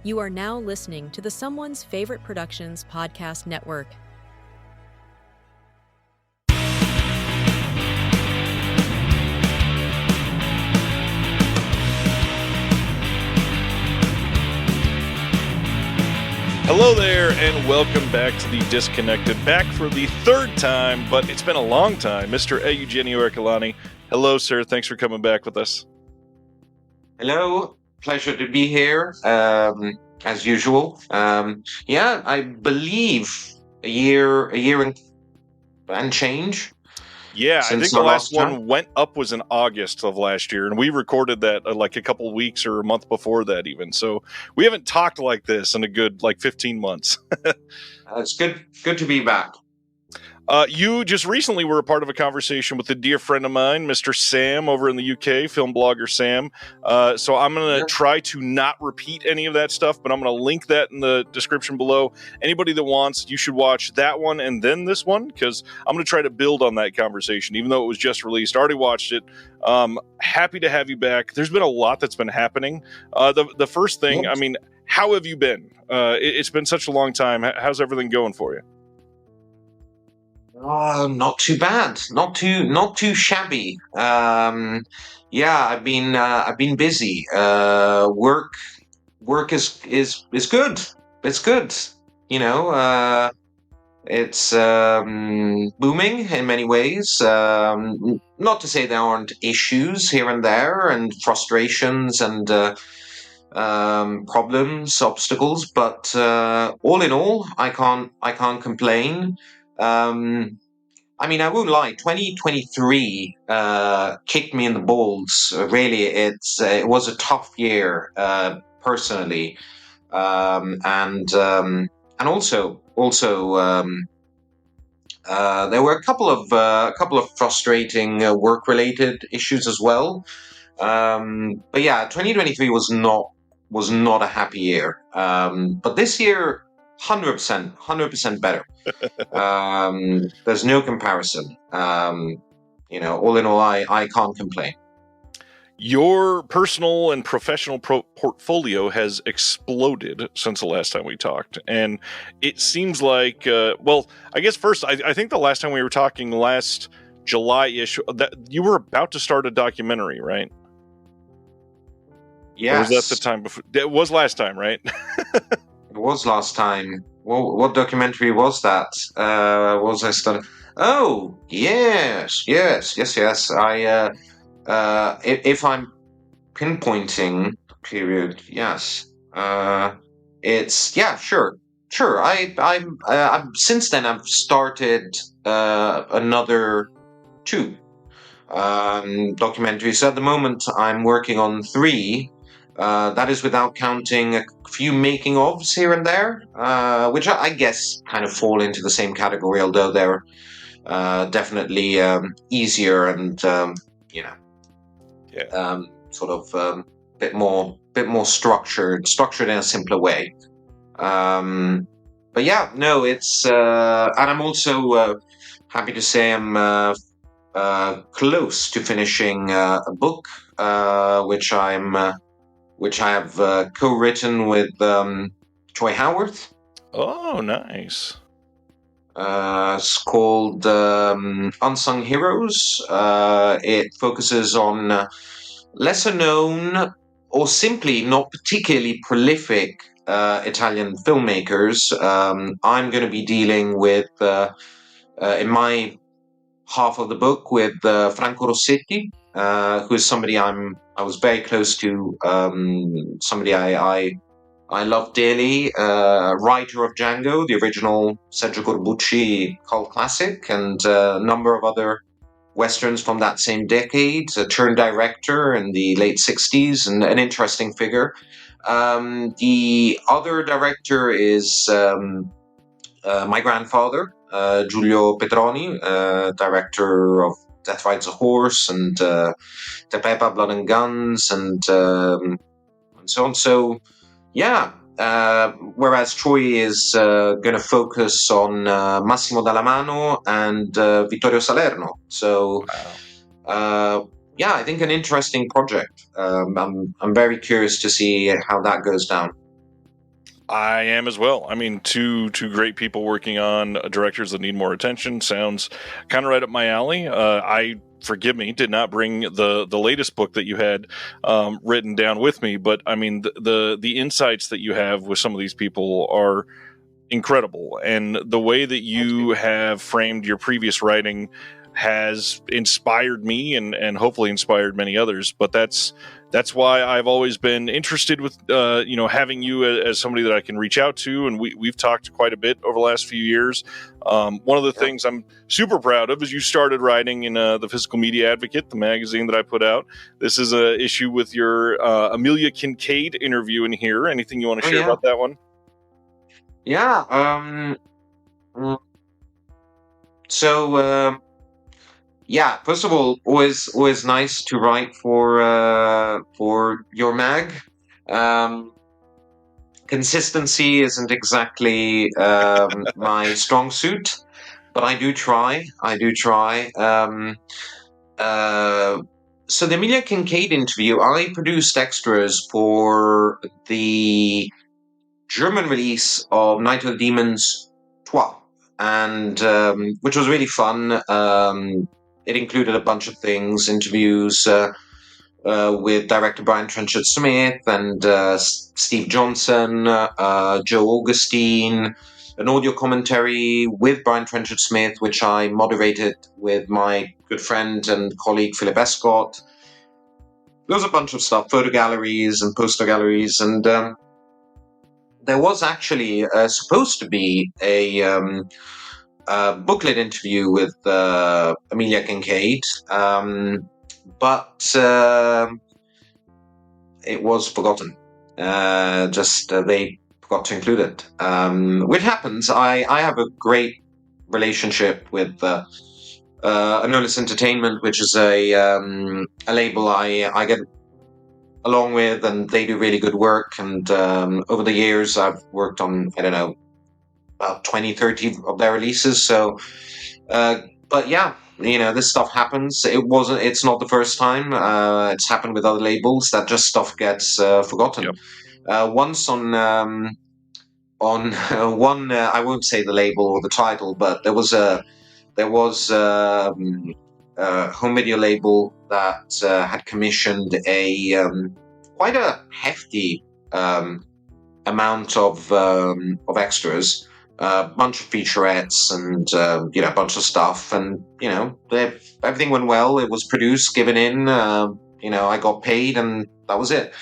You are now listening to the Someone's Favorite Productions podcast network. Hello there, and welcome back to The Disconnected. Back for the third time, but it's been a long time, Mr. Eugenio Ercolani. Hello, sir. Thanks for coming back with us. Hello. Pleasure to be here, as usual. I believe a year and change. Yeah, I think the last time. one went up was in August of last year, and we recorded that like a couple weeks or a month before that even. So we haven't talked like this in a good 15 months. It's good to be back. You just recently were a part of a conversation with a dear friend of mine, Mr. Sam, over in the UK, film blogger Sam. So I'm going to try to not repeat any of that stuff, but I'm going to link that in the description below. Anybody that wants, you should watch that one and then this one, because I'm going to try to build on that conversation, even though it was just released. I already watched it. Happy to have you back. There's been a lot that's been happening. The first thing, I mean, how have you been? It's been such a long time. How's everything going for you? Not too bad. Not too shabby. I've been busy. Work is good. It's good. It's booming in many ways. Not to say there aren't issues here and there and frustrations and problems, obstacles, but all in all, I can't complain. I won't lie. 2023 kicked me in the balls. Really, it was a tough year personally, and also there were a couple of frustrating work-related issues as well. But yeah, 2023 was not a happy year. But this year, 100% better. There's no comparison. All in all, I can't complain. Your personal and professional portfolio has exploded since the last time we talked. And it seems like, I guess first, I think the last time we were talking last July-ish, that you were about to start a documentary, right? Yes. Or was that the time before? It was last time, right? It was last time. Well, what documentary was that? Was I studying? Oh, yes. I, if I'm pinpointing period, yes. Sure. I'm since then I've started another 2 documentaries. At the moment, I'm working on 3. That is without counting a few making-ofs here and there, which I guess kind of fall into the same category, although they're definitely easier and bit more structured in a simpler way. But yeah, no, it's and I'm also happy to say I'm close to finishing a book, which I have co-written with Troy Howarth. Oh, nice. It's called Unsung Heroes. It focuses on lesser known or simply not particularly prolific Italian filmmakers. I'm going to be dealing with, in my half of the book, with Franco Rossetti, who is somebody I was very close to, somebody I love dearly, writer of Django, the original Sergio Corbucci cult classic, and a number of other westerns from that same decade, turned director in the late 60s, and an interesting figure. The other director is my grandfather, Giulio Petroni, director of Death Rides a Horse and Tepepa, Blood and Guns, and so on. So, yeah. Whereas Troy is going to focus on Massimo Dallamano and Vittorio Salerno. So, I think an interesting project. I'm very curious to see how that goes down. I am as well. I mean, two great people working on directors that need more attention. Sounds kind of right up my alley. Forgive me, did not bring the latest book that you had written down with me, but I mean, the insights that you have with some of these people are incredible, and the way that you have framed your previous writing has inspired me and hopefully inspired many others. But that's why I've always been interested with having you as somebody that I can reach out to, and we've talked quite a bit over the last few years. One of the things I'm super proud of is you started writing in the Physical Media Advocate, the magazine that I put out. This is an issue with your Amelia Kincaid interview in here. Anything you want to share about that one? Yeah. First of all, always nice to write for your mag. Consistency isn't exactly my strong suit, but I do try. So the Amelia Kincaid interview, I produced extras for the German release of Night of the Demons 2, and which was really fun. It included a bunch of things, interviews with director Brian Trenchard Smith and Steve Johnson, Joe Augustine, an audio commentary with Brian Trenchard Smith, which I moderated with my good friend and colleague Philip Escott. There was a bunch of stuff, photo galleries and poster galleries, and there was actually supposed to be a booklet interview with Amelia Kincaid, but it was forgotten. They forgot to include it, which happens. I have a great relationship with Anolis Entertainment, which is a label I get along with, and they do really good work. And over the years, I've worked on, I don't know, about 20, 30 of their releases. So, but yeah, this stuff happens. It's not the first time. It's happened with other labels that just stuff gets forgotten. Yep. Once on one, I won't say the label or the title, but there was a home video label that had commissioned a quite a hefty amount of extras, a bunch of featurettes, and a bunch of stuff, and everything went well. It was produced, given in. I got paid, and that was it.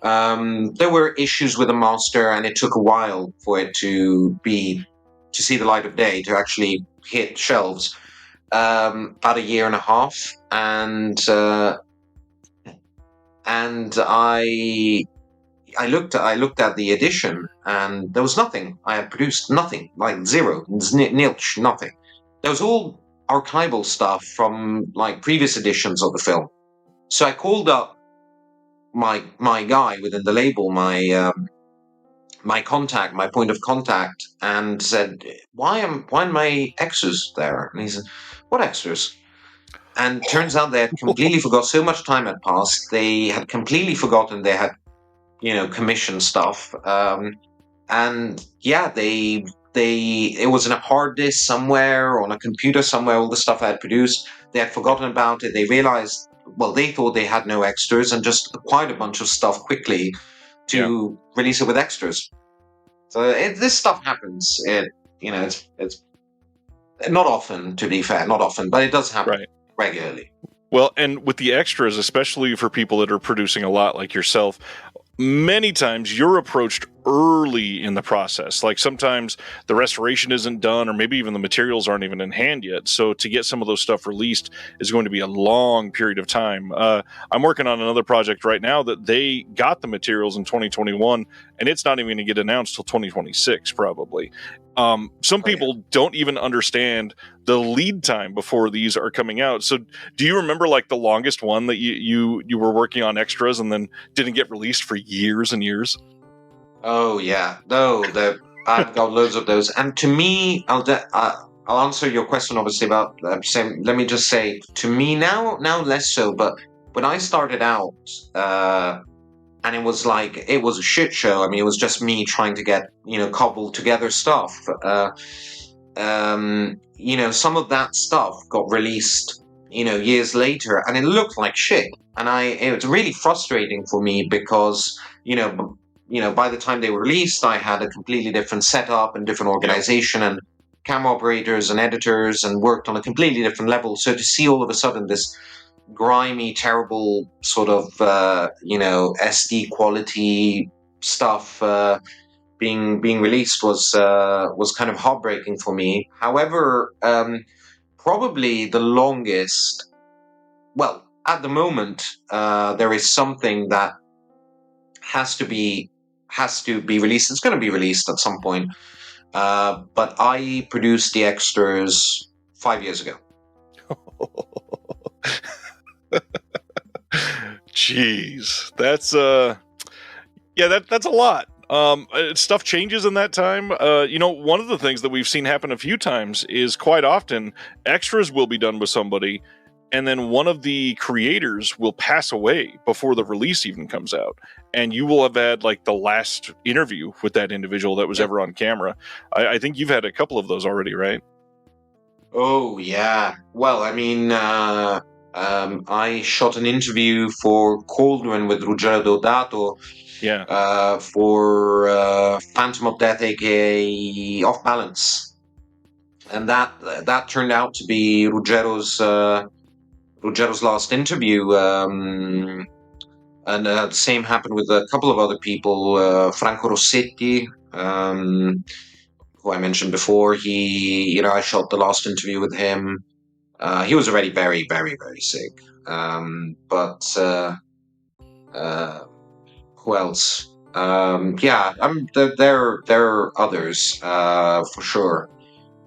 There were issues with the master, and it took a while for it to see the light of day, to actually hit shelves. About a year and a half, and I looked at the edition, and there was nothing. I had produced nothing, like zero, nilch, nothing. There was all archival stuff from like previous editions of the film. So I called up my guy within the label, my contact, my point of contact, and said, why are my extras there? And he said, what extras? And turns out they had completely forgot. So much time had passed. They had completely forgotten they had, commissioned stuff. And yeah, it was in a hard disk somewhere, on a computer somewhere, all the stuff I had produced. They had forgotten about it. They realized, they thought they had no extras and just acquired a bunch of stuff quickly to release it with extras. So this stuff happens. It's not often, to be fair, not often, but it does happen regularly. Well, and with the extras, especially for people that are producing a lot like yourself, many times you're approached early in the process. Like sometimes the restoration isn't done, or maybe even the materials aren't even in hand yet. So to get some of those stuff released is going to be a long period of time. I'm working on another project right now that they got the materials in 2021, and it's not even going to get announced till 2026 probably. Some people don't even understand the lead time before these are coming out. So do you remember like the longest one that you were working on extras and then didn't get released for years and years? Oh yeah, no, I've got loads of those. And to me, I'll answer your question obviously about. Let me just say, to me now less so. But when I started out, and it was a shit show. I mean, it was just me trying to get, cobbled together stuff. Some of that stuff got released, years later, and it looked like shit. And it was really frustrating for me because, by the time they were released, I had a completely different setup and different organization and camera operators and editors, and worked on a completely different level. So to see all of a sudden this grimy, terrible sort of, SD quality stuff being released was kind of heartbreaking for me. However, probably the longest. Well, at the moment, there is something that has to be released. It's going to be released at some point. But I produced the extras 5 years ago. Jeez, that's that's a lot. Stuff changes in that time. One of the things that we've seen happen a few times is quite often extras will be done with somebody, and then one of the creators will pass away before the release even comes out, and you will have had like the last interview with that individual that was ever on camera. I think you've had a couple of those already, right? Oh yeah. Well, I mean, I shot an interview for Cauldron with Ruggero Deodato. Yeah. For Phantom of Death, aka Off Balance, and that turned out to be Ruggero's last interview. And the same happened with a couple of other people, Franco Rossetti, who I mentioned before. I shot the last interview with him. He was already very, very, very sick. But who else? There are others, for sure.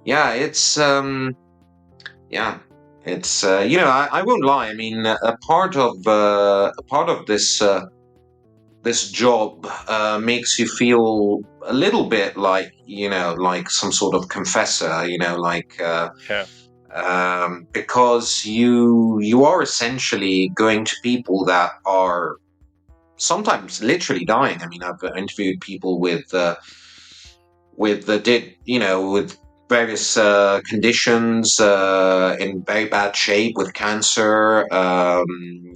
Yeah, it's I won't lie. I mean, a part of this job makes you feel a little bit like some sort of confessor, because you are essentially going to people that are sometimes literally dying. I mean, I've interviewed people with various conditions, in very bad shape, with cancer,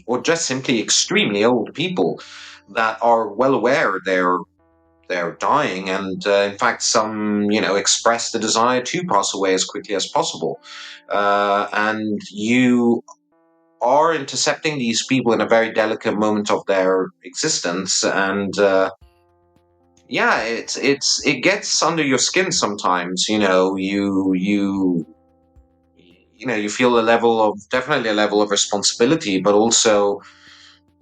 or just simply extremely old people that are well aware they're dying, and in fact some express the desire to pass away as quickly as possible, and you are intercepting these people in a very delicate moment of their existence, and it gets under your skin sometimes. You feel definitely a level of responsibility, but also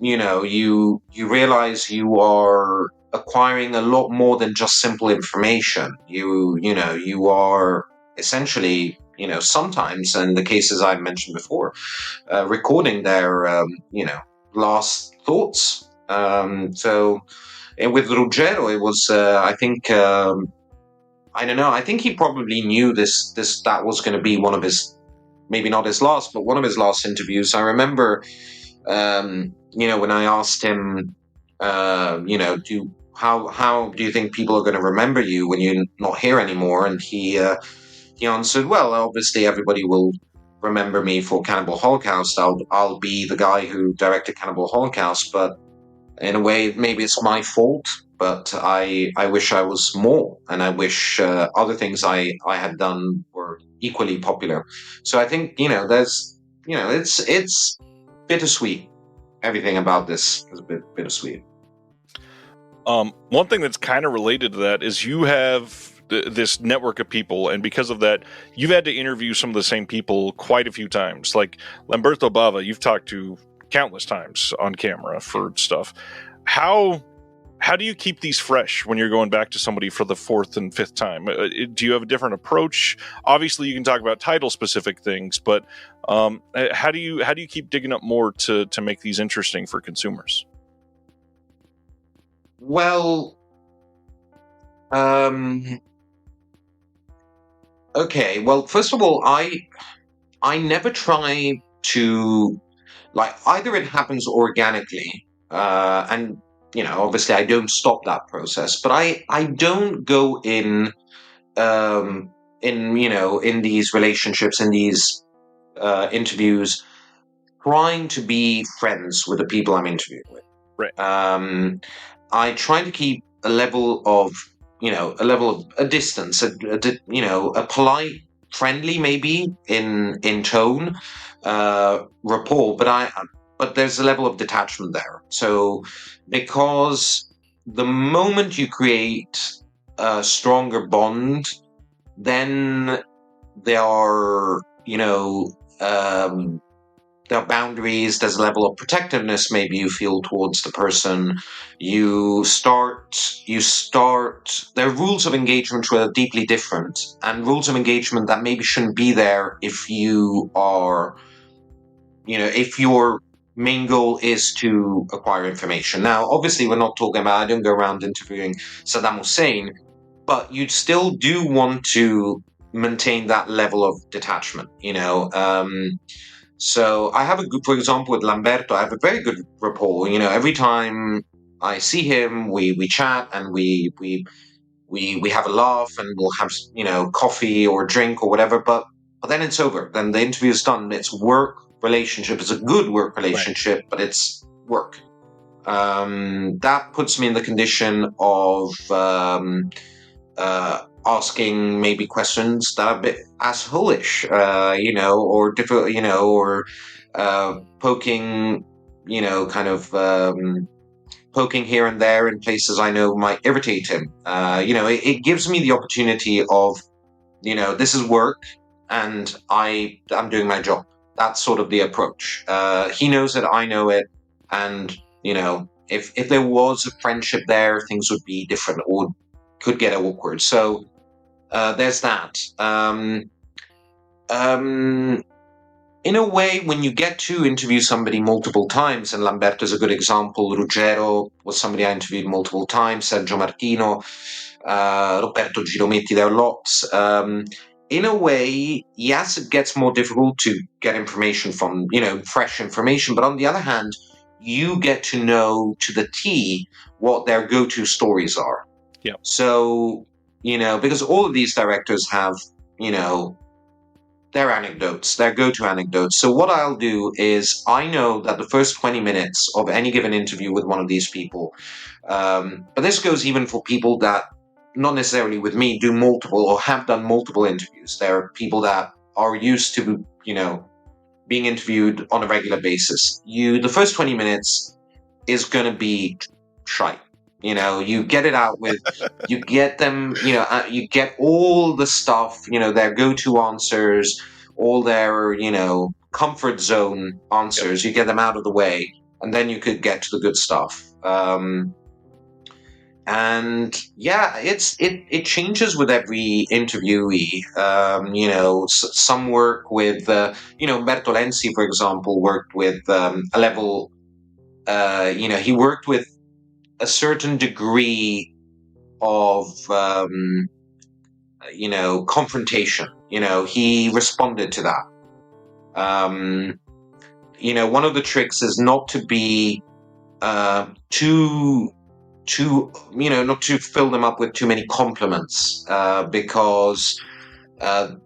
you realize you are acquiring a lot more than just simple information. You are essentially, sometimes, in the cases I mentioned before, recording their last thoughts. And with Ruggero, it was I think I don't know. I think he probably knew that was going to be one of his, maybe not his last, but one of his last interviews. I remember, when I asked him, how do you think people are going to remember you when you're not here anymore? And he answered, well, obviously everybody will remember me for Cannibal Holocaust. I'll be the guy who directed Cannibal Holocaust, but in a way, maybe it's my fault, but I wish I was more, and I wish other things I had done were equally popular. So I think, there's, it's bittersweet. Everything about this is a bit bittersweet. One thing that's kind of related to that is you have this network of people, and because of that, you've had to interview some of the same people quite a few times. Like Lamberto Bava, you've talked to countless times on camera for stuff. How do you keep these fresh when you're going back to somebody for the fourth and fifth time? Do you have a different approach? Obviously, you can talk about title specific things, but how do you keep digging up more to make these interesting for consumers? Well, okay. Well, first of all, I never try to, like, either it happens organically, and obviously I don't stop that process, but I don't go in these relationships, in these interviews, trying to be friends with the people I'm interviewing with. Right. I try to keep a level of a distance, a polite, friendly, maybe in tone, rapport, but there's a level of detachment there. So, because the moment you create a stronger bond, then there are, there are boundaries, there's a level of protectiveness maybe you feel towards the person. You start, there are rules of engagement which are deeply different, and rules of engagement that maybe shouldn't be there if you are, if your main goal is to acquire information. Now, obviously, we're not talking about, I don't go around interviewing Saddam Hussein, but you still do want to maintain that level of detachment, So I have for example, with Lamberto, I have a very good rapport. Every time I see him, we chat and we have a laugh, and we'll have coffee or drink or whatever. But then it's over. Then the interview is done. It's work relationship. It's a good work relationship, right, but it's work. That puts me in the condition of asking maybe questions that are a bit asshole-ish, or different, or poking, poking here and there in places I know might irritate him. It gives me the opportunity of, this is work, and I'm doing my job. That's sort of the approach. He knows it, I know it, and if there was a friendship there, things would be different or could get awkward. So there's that. In a way, when you get to interview somebody multiple times, and Lamberto is a good example, Ruggero was somebody I interviewed multiple times, Sergio Martino, Roberto Girometti, there are lots. In a way, yes, it gets more difficult to get information from, fresh information, but on the other hand, you get to know to the T what their go-to stories are. Yeah. So, because all of these directors have, their anecdotes, their go-to anecdotes. So what I'll do is, I know that the first 20 minutes of any given interview with one of these people, but this goes even for people that, not necessarily with me, do multiple or have done multiple interviews. There are people that are used to, being interviewed on a regular basis. The first 20 minutes is going to be shite. You get it out with, you get them, you get all the stuff, their go-to answers, all their, comfort zone answers. Yep. You get them out of the way, and then you could get to the good stuff. And yeah, it changes with every interviewee. Some work with, Umberto Lenzi, for example, worked with a level, he worked with a certain degree of, confrontation. He responded to that. One of the tricks is not to be not to fill them up with too many compliments, because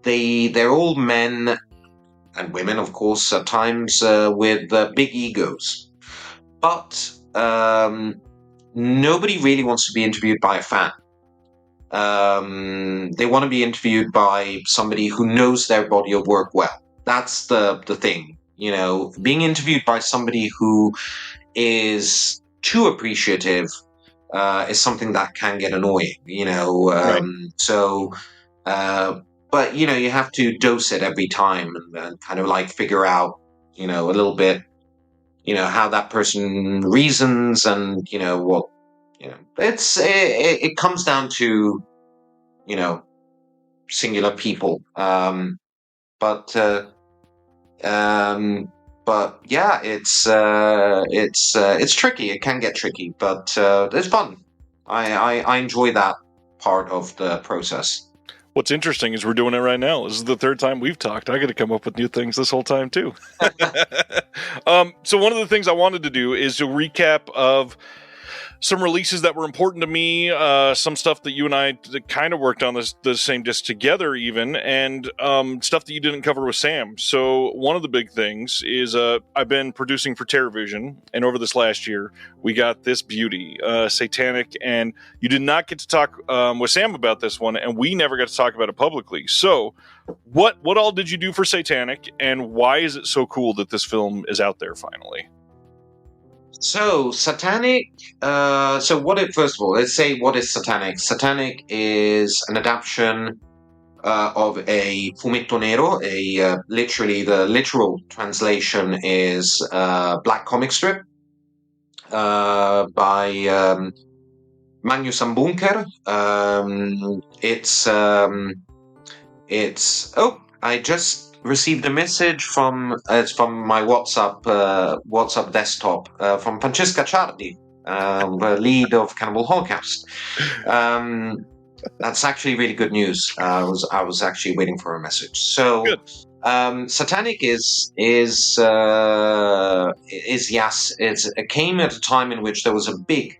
they're all men and women, of course, at times, with big egos. But nobody really wants to be interviewed by a fan. They want to be interviewed by somebody who knows their body of work well. That's the thing. Being interviewed by somebody who is too appreciative is something that can get annoying. Right. So, but you have to dose it every time, and kind of like figure out, a little bit, how that person reasons, and what. It comes down to, singular people. But yeah, it's tricky. It can get tricky, but it's fun. I enjoy that part of the process. What's interesting is we're doing it right now. This is the third time we've talked. I got to come up with new things this whole time too. So one of the things I wanted to do is a recap of some releases that were important to me, some stuff that you and I kind of worked on the same disc together even, and stuff that you didn't cover with Sam. So one of the big things is I've been producing for TerraVision, and over this last year, we got this beauty, Satanic, and you did not get to talk with Sam about this one, and we never got to talk about it publicly. So what all did you do for Satanic, and why is it so cool that this film is out there finally? So, Satanic, first of all, let's say what is Satanic. Satanic is an adaptation of a fumetto nero, literally the literal translation is black comic strip by Magnus Bunker. I just received a message from my WhatsApp desktop from Francesca Ciardi, the lead of Cannibal Holocaust. That's actually really good news. I was actually waiting for a message. So, Satanic it came at a time in which there was a big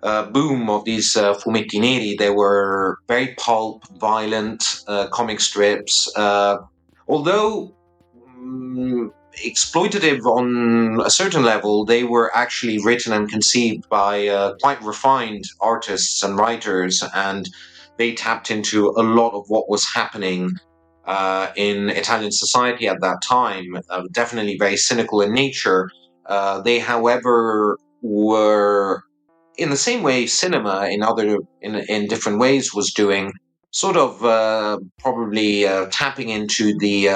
boom of these fumetti neri. They were very pulp, violent comic strips. Although exploitative on a certain level, they were actually written and conceived by quite refined artists and writers, and they tapped into a lot of what was happening in Italian society at that time, definitely very cynical in nature. They, however, were, in the same way cinema in different ways was doing, sort of probably tapping into the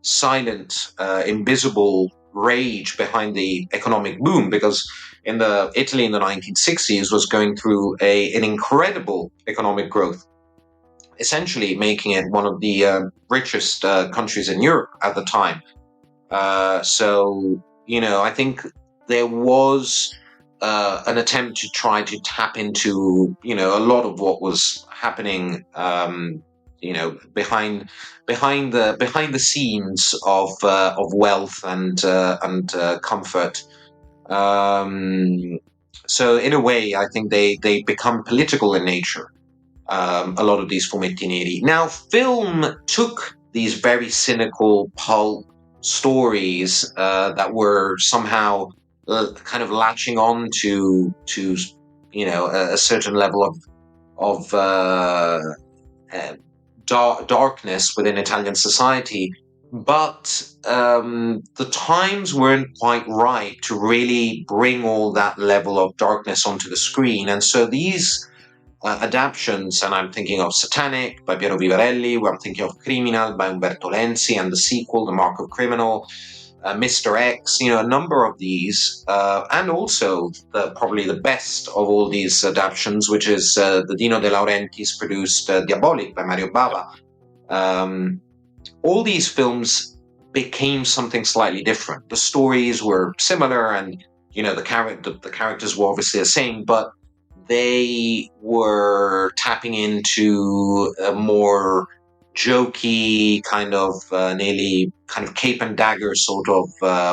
silent, invisible rage behind the economic boom, because Italy in the 1960s was going through an incredible economic growth, essentially making it one of the richest countries in Europe at the time. So, I think there was an attempt to try to tap into, a lot of what was happening, behind the scenes of wealth and comfort. So in a way, I think they become political in nature. A lot of these fumetti neri. Now, film took these very cynical pulp stories that were somehow kind of latching on to a certain level of darkness within Italian society, but the times weren't quite right to really bring all that level of darkness onto the screen, and so these adaptations, and I'm thinking of Satanic by Piero Vivarelli, I'm thinking of Criminal by Umberto Lenzi, and the sequel, The Mark of Criminal, Mr. X, a number of these, and also probably the best of all these adaptations, which is the Dino De Laurentiis produced Diabolic by Mario Bava. All these films became something slightly different. The stories were similar, and the characters were obviously the same, but they were tapping into a more jokey kind of nearly kind of cape and dagger sort of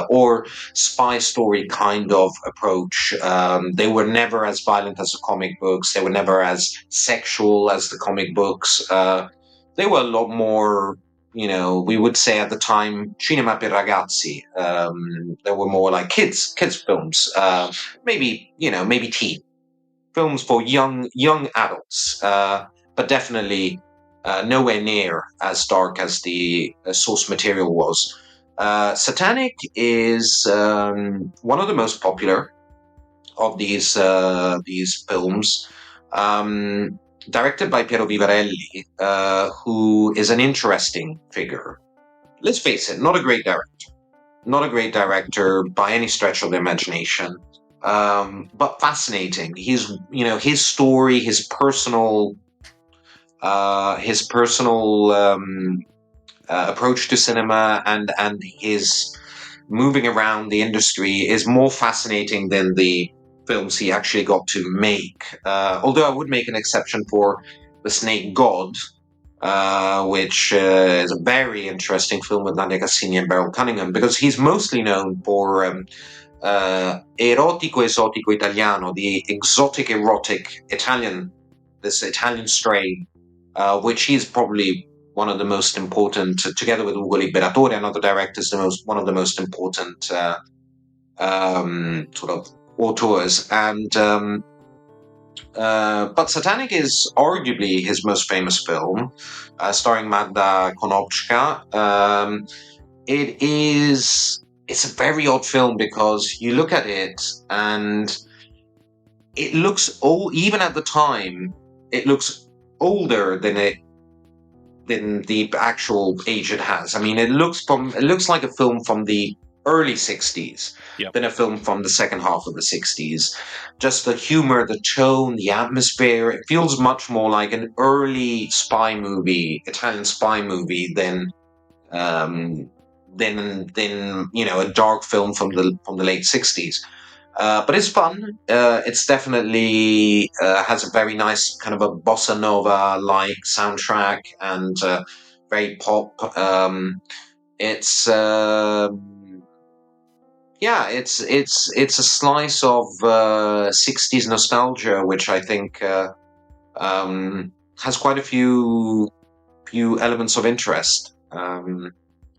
or spy story kind of approach. They were never as violent as the comic books. They were never as sexual as the comic books. They were a lot more, we would say at the time, cinema per ragazzi. They were more like kids films, maybe teen films for young adults, but definitely nowhere near as dark as the source material was. Satanic is one of the most popular of these films, directed by Piero Vivarelli, who is an interesting figure. Let's face it, not a great director by any stretch of the imagination. But fascinating. His story, his personal approach to cinema, and his moving around the industry is more fascinating than the films he actually got to make. Although I would make an exception for The Snake God, which is a very interesting film with Nadia Cassini and Beryl Cunningham, because he's mostly known for erotico esotico italiano, the exotic erotic Italian, this Italian strain, which he's probably one of the most important, together with Ugo Liberatore and other directors, one of the most important sort of auteurs. And but Satanic is arguably his most famous film, starring Magda Konopska. It's a very odd film because you look at it and it looks even at the time, it looks older than the actual age it has. I mean, it looks like a film from the early 60s than a film from the second half of the 60s. Just the humor, the tone, the atmosphere, it feels much more like an early spy movie, Italian spy movie than a dark film from the late 60s. But it's fun. It's definitely has a very nice kind of a bossa nova like soundtrack and very pop. It's a slice of 60s nostalgia, which I think has quite a few elements of interest. And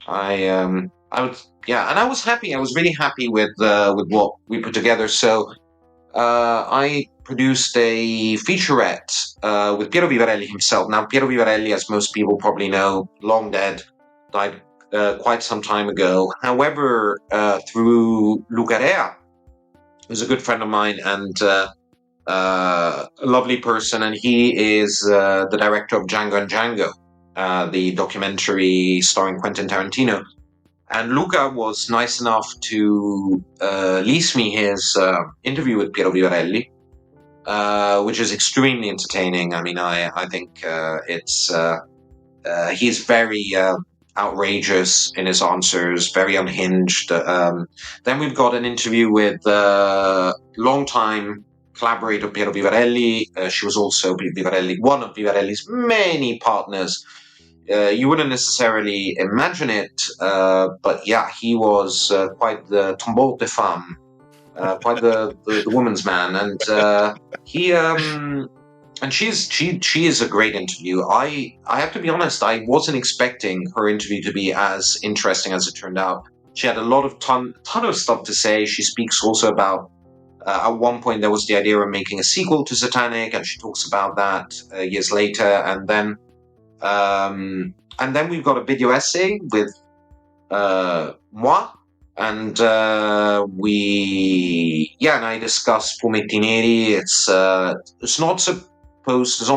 I was happy. I was really happy with what we put together. So I produced a featurette with Piero Vivarelli himself. Now, Piero Vivarelli, as most people probably know, long dead, died quite some time ago. However, through Lucarea, who's a good friend of mine and a lovely person, and he is the director of Django and Django, the documentary starring Quentin Tarantino. And Luca was nice enough to lease me his interview with Piero Vivarelli, which is extremely entertaining. I mean, I think he's very outrageous in his answers, very unhinged. Then we've got an interview with longtime collaborator Piero Vivarelli. She was also one of Vivarelli's many partners. You wouldn't necessarily imagine it, but yeah, he was quite the tombeau de femme, quite the woman's man, and she is a great interview. I have to be honest, I wasn't expecting her interview to be as interesting as it turned out. She had a lot of ton of stuff to say. She speaks also about at one point there was the idea of making a sequel to Satanic, and she talks about that years later, and then we've got a video essay with moi, and and I discuss Fumetti Neri. It's not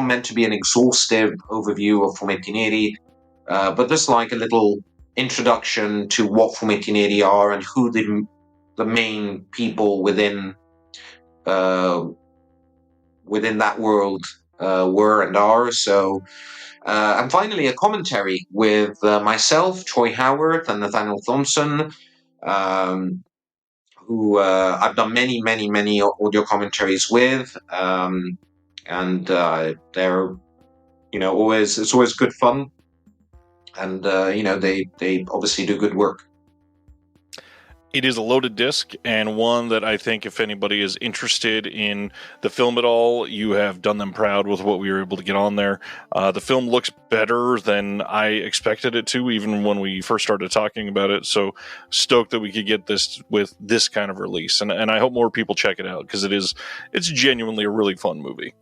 meant to be an exhaustive overview of Fumetti Neri, but just like a little introduction to what Fumetti Neri are and who the main people within that world were and are. So. And finally, a commentary with myself, Troy Howarth, and Nathaniel Thompson, who I've done many, many, many audio commentaries with, and they're, it's always good fun, and they obviously do good work. It is a loaded disc, and one that I think if anybody is interested in the film at all, you have done them proud with what we were able to get on there. The film looks better than I expected it to, even when we first started talking about it. So stoked that we could get this with this kind of release, and I hope more people check it out because it's genuinely a really fun movie.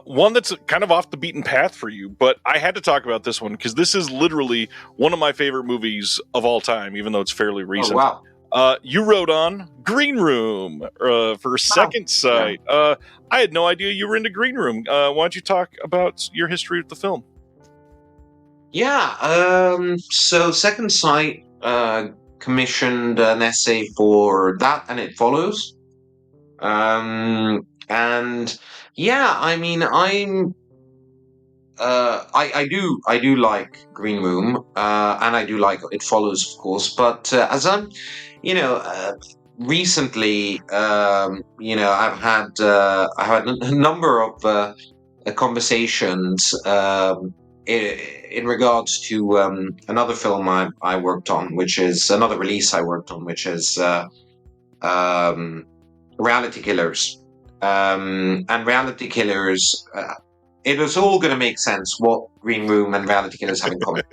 One that's kind of off the beaten path for you, but I had to talk about this one because this is literally one of my favorite movies of all time, even though it's fairly recent. Oh, wow. You wrote on Green Room for Second Sight. Yeah. I had no idea you were into Green Room. Why don't you talk about your history with the film? Yeah, so Second Sight commissioned an essay for that, and It Follows. And yeah, I mean, I do like Green Room, and I do like It Follows, of course. But as I'm, recently, I've had a number of conversations in regards to another film I worked on, which is another release I worked on, which is Reality Killers. And Reality Killers, it was all going to make sense what Green Room and Reality Killers have in common.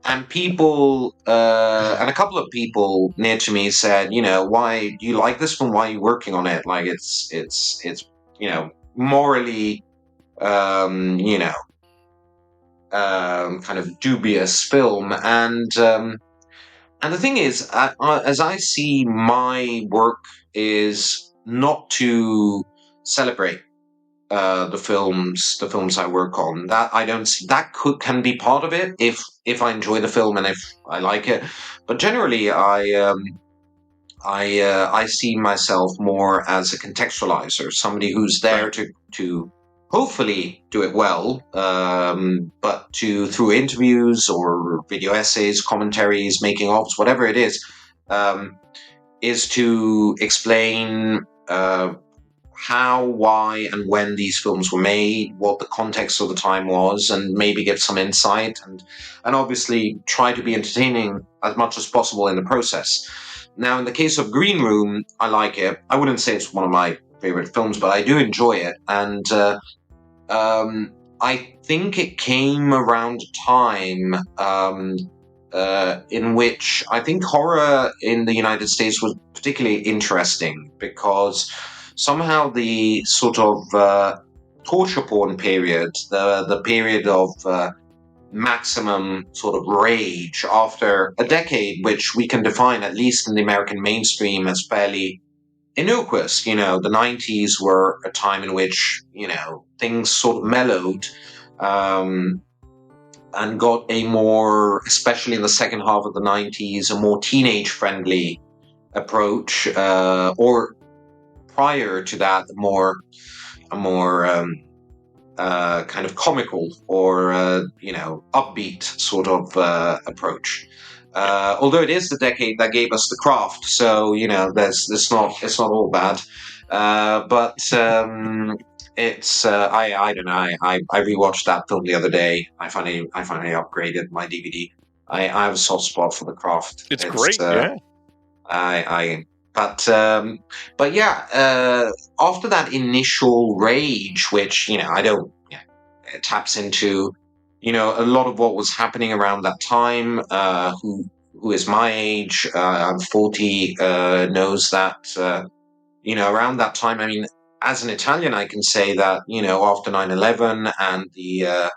And people, and a couple of people near to me said, why do you like this film? Why are you working on it? Like it's morally, kind of dubious film. And the thing is, as I see my work is not to celebrate the films I work on. That I don't see, that can be part of it if I enjoy the film and if I like it. But generally, I see myself more as a contextualizer, somebody who's there to hopefully do it well, but through interviews or video essays, commentaries, making ofs, whatever it is to explain how, why, and when these films were made, what the context of the time was, and maybe give some insight, and obviously try to be entertaining as much as possible in the process. Now, in the case of Green Room, I like it. I wouldn't say it's one of my favorite films, but I do enjoy it, and I think it came around a time in which I think horror in the United States was particularly interesting because somehow the sort of torture porn period, the period of maximum sort of rage after a decade, which we can define, at least in the American mainstream, as fairly innocuous. The 90s were a time in which, things sort of mellowed and got a more, especially in the second half of the 90s, a more teenage-friendly approach, or prior to that, a more kind of comical or upbeat sort of approach. Although it is the decade that gave us The Craft, so it's not all bad. But it's I don't know. I rewatched that film the other day. I finally upgraded my DVD. I have a soft spot for The Craft. It's great, yeah. But yeah, after that initial rage, which I don't, it taps into, a lot of what was happening around that time. Who is my age? I'm 40. Knows that, around that time. I mean, as an Italian, I can say that after 9/11 and the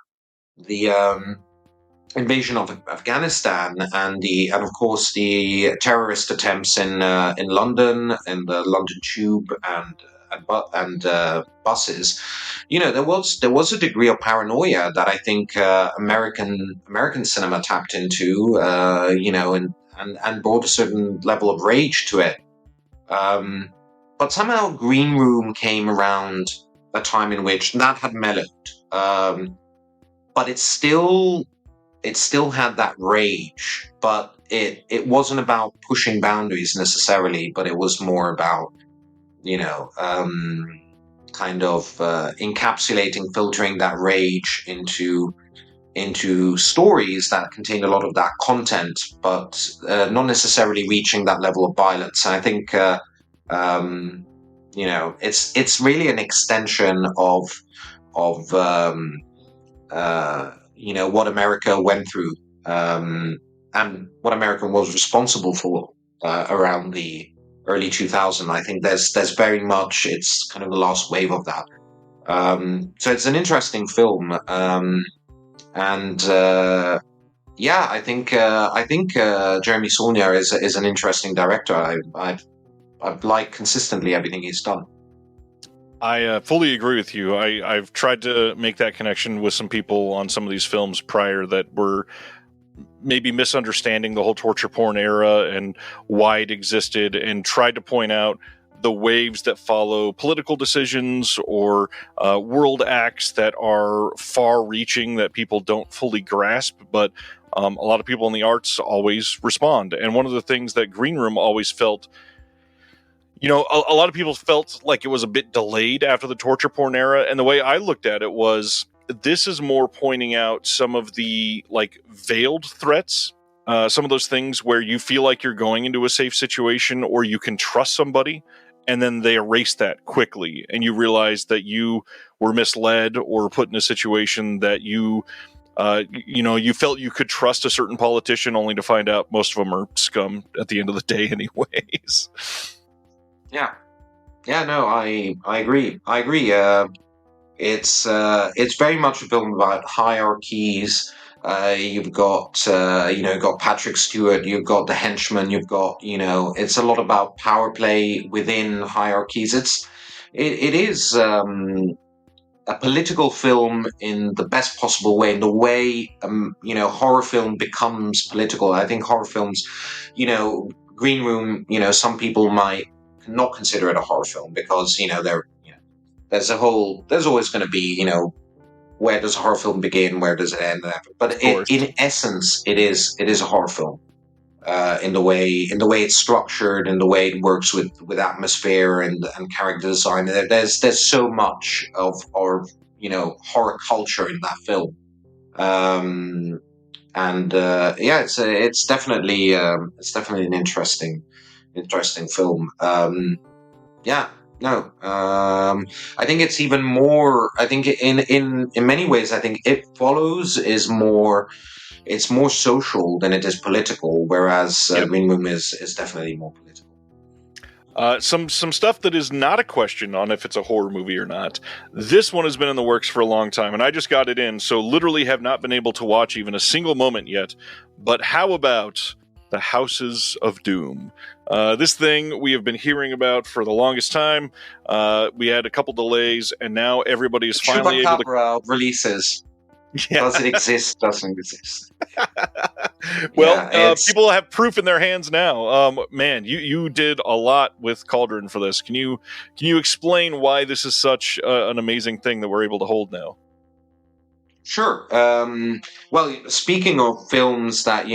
invasion of Afghanistan and of course the terrorist attempts in London, in the London Tube and buses, there was a degree of paranoia that I think American cinema tapped into, and brought a certain level of rage to it. But somehow Green Room came around a time in which that had mellowed, but it still had that rage, but it wasn't about pushing boundaries necessarily, but it was more about, kind of encapsulating, filtering that rage into stories that contained a lot of that content, but not necessarily reaching that level of violence. And I think, it's really an extension of what America went through, and what America was responsible for around the early 2000s. I think there's very much, it's kind of the last wave of that. So it's an interesting film, and I think Jeremy Saulnier is an interesting director. I've liked consistently everything he's done. I fully agree with you. I've tried to make that connection with some people on some of these films prior that were maybe misunderstanding the whole torture porn era and why it existed, and tried to point out the waves that follow political decisions or world acts that are far-reaching that people don't fully grasp, but a lot of people in the arts always respond. And one of the things that Green Room always felt, a lot of people felt like it was a bit delayed after the torture porn era. And the way I looked at it was, this is more pointing out some of the like veiled threats, some of those things where you feel like you're going into a safe situation or you can trust somebody, and then they erase that quickly, and you realize that you were misled or put in a situation that you felt you could trust a certain politician, only to find out most of them are scum at the end of the day anyways. Yeah. Yeah, no, I agree. It's very much a film about hierarchies. You've got got Patrick Stewart, you've got the henchman, you've got it's a lot about power play within hierarchies. It is a political film in the best possible way, in the way horror film becomes political. I think horror films, Green Room, some people might not consider it a horror film because there's always going to be where does a horror film begin, where does it end, but in essence it is a horror film in the way it's structured, in the way it works with atmosphere and character design. There's so much of our horror culture in that film, it's definitely an interesting film. I think it's even more. I think in many ways, I think It Follows is more. It's more social than it is political, whereas Green Room is definitely more political. Some stuff that is not a question on if it's a horror movie or not. This one has been in the works for a long time, and I just got it in, so literally have not been able to watch even a single moment yet. But how about The Houses of Doom? This thing we have been hearing about for the longest time. We had a couple delays, and now everybody is finally able to releases. Yeah. Does it exist? Doesn't exist. Well, people have proof in their hands now. Man, you did a lot with Cauldron for this. Can you explain why this is such an amazing thing that we're able to hold now? Sure. Well, speaking of films that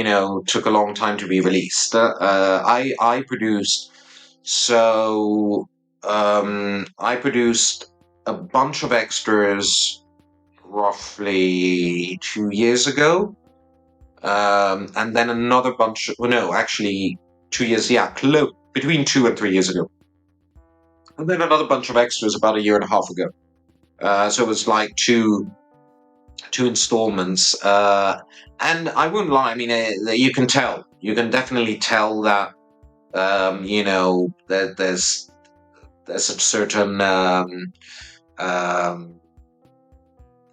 took a long time to be released, I produced. So I produced a bunch of extras roughly 2 years ago, and then another bunch. Well, no, actually 2 years. Yeah, between 2 and 3 years ago, and then another bunch of extras about a year and a half ago. So it was like two installments, and I wouldn't lie. I mean, you can definitely tell that that there's a certain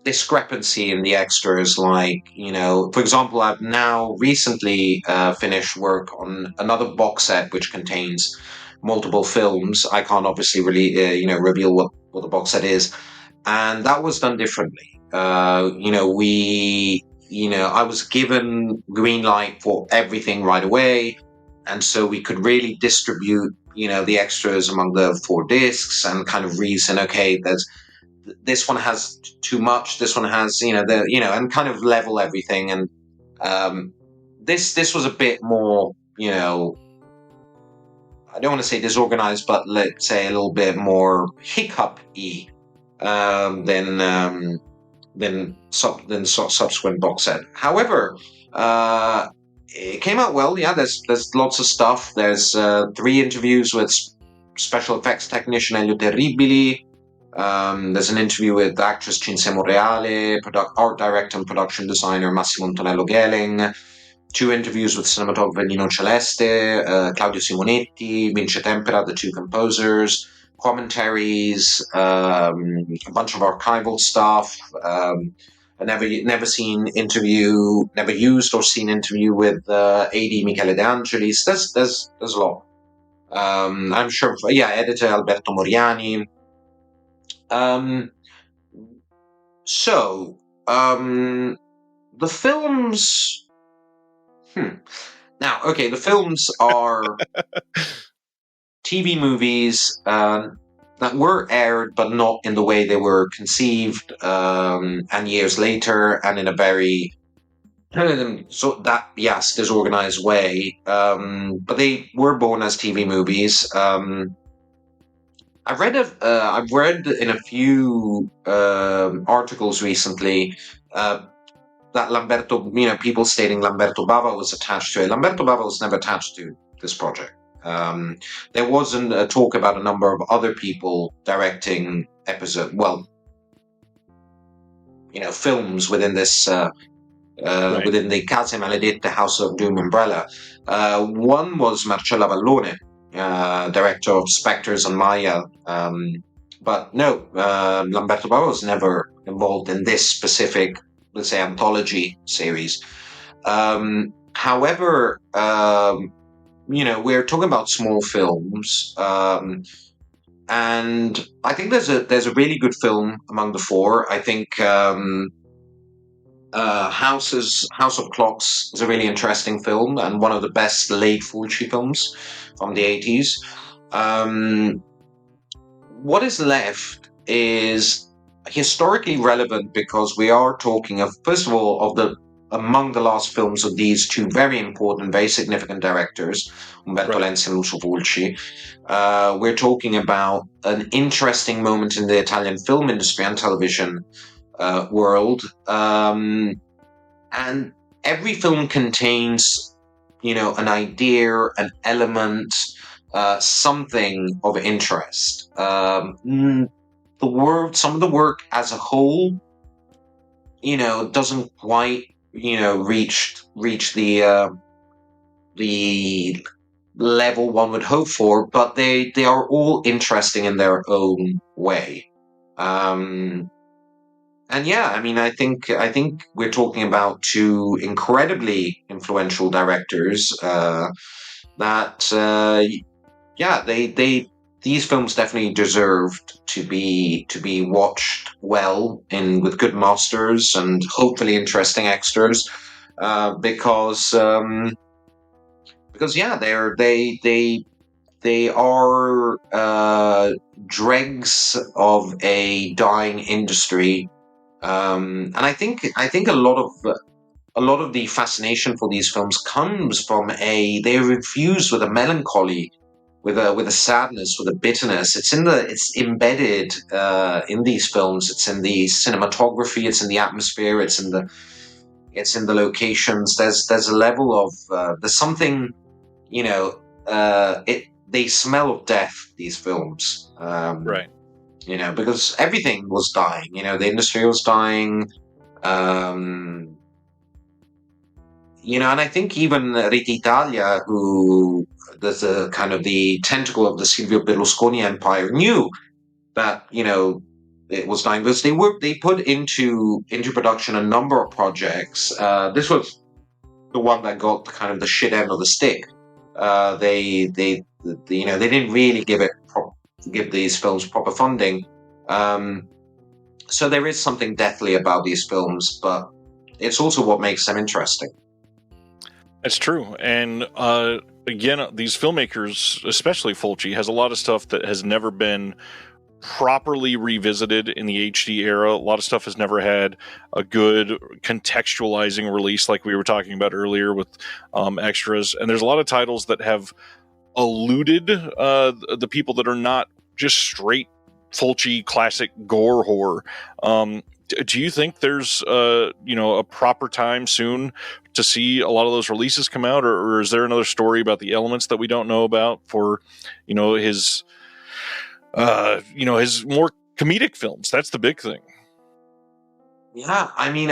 discrepancy in the extras. Like, for example, I've now recently finished work on another box set which contains multiple films. I can't obviously really reveal what the box set is, and that was done differently. I was given green light for everything right away, and so we could really distribute the extras among the 4 discs and kind of reason, okay, this one has too much, this one has and kind of level everything. And this was a bit more, I don't want to say disorganized, but let's say a little bit more hiccup-y than subsequent box set. However, it came out well. Yeah, there's lots of stuff. There's 3 interviews with special effects technician Elio Terribili. There's an interview with actress Cinzia Monreale, art director and production designer Massimo Antonello Gelling. 2 interviews with cinematographer Nino Celeste, Claudio Simonetti, Vince Tempera, the 2 composers. Commentaries, a bunch of archival stuff, a never used or seen interview with AD Michele De Angelis. There's a lot. I'm sure. Editor Alberto Moriani. The films. Now, okay, the films are TV movies that were aired, but not in the way they were conceived, and years later, and in a very disorganized way. But they were born as TV movies. I've read in a few articles recently that Lamberto, people stating Lamberto Bava was attached to it. Lamberto Bava was never attached to this project. There wasn't a talk about a number of other people directing films within this Right. within the Case Maledette House of Doom umbrella. One was Marcella Vallone, director of Spectres and Maya. But no, Lamberto Bava was never involved in this specific, let's say, anthology series. However, we're talking about small films, and I think there's a really good film among the four. I think House of Clocks is a really interesting film and one of the best late Fulci films from the 80s. What is left is historically relevant because we are talking of, first of all, among the last films of these two very important, very significant directors, Umberto Lenzi and Lucio Fulci. We're talking about an interesting moment in the Italian film industry and television world, and every film contains, an idea, an element, something of interest. Some of the work as a whole, doesn't quite, reach the level one would hope for, but they are all interesting in their own way. And yeah, I mean, I think we're talking about two incredibly influential directors these films definitely deserved to be watched well with good masters and hopefully interesting extras, because yeah, they are dregs of a dying industry. And I think a lot of the fascination for these films comes from they're infused with a melancholy, with a sadness, with a bitterness. It's embedded in these films. It's in the cinematography. It's in the atmosphere. It's in the locations. There's a level of there's something, they smell of death, these films. Right. Because everything was dying. The industry was dying. And I think even Rete Italia, who there's a kind of the tentacle of the Silvio Berlusconi empire, knew that it was dying because they put into production a number of projects. This was the one that got kind of the shit end of the stick. They didn't really give these films proper funding. So there is something deathly about these films, but it's also what makes them interesting. That's true. And again, these filmmakers, especially Fulci, has a lot of stuff that has never been properly revisited in the HD era. A lot of stuff has never had a good contextualizing release like we were talking about earlier with extras. And there's a lot of titles that have eluded the people that are not just straight Fulci classic gore horror. Do you think there's a proper time soon to see a lot of those releases come out, or is there another story about the elements that we don't know about for his his more comedic films? That's the big thing. Yeah, I mean,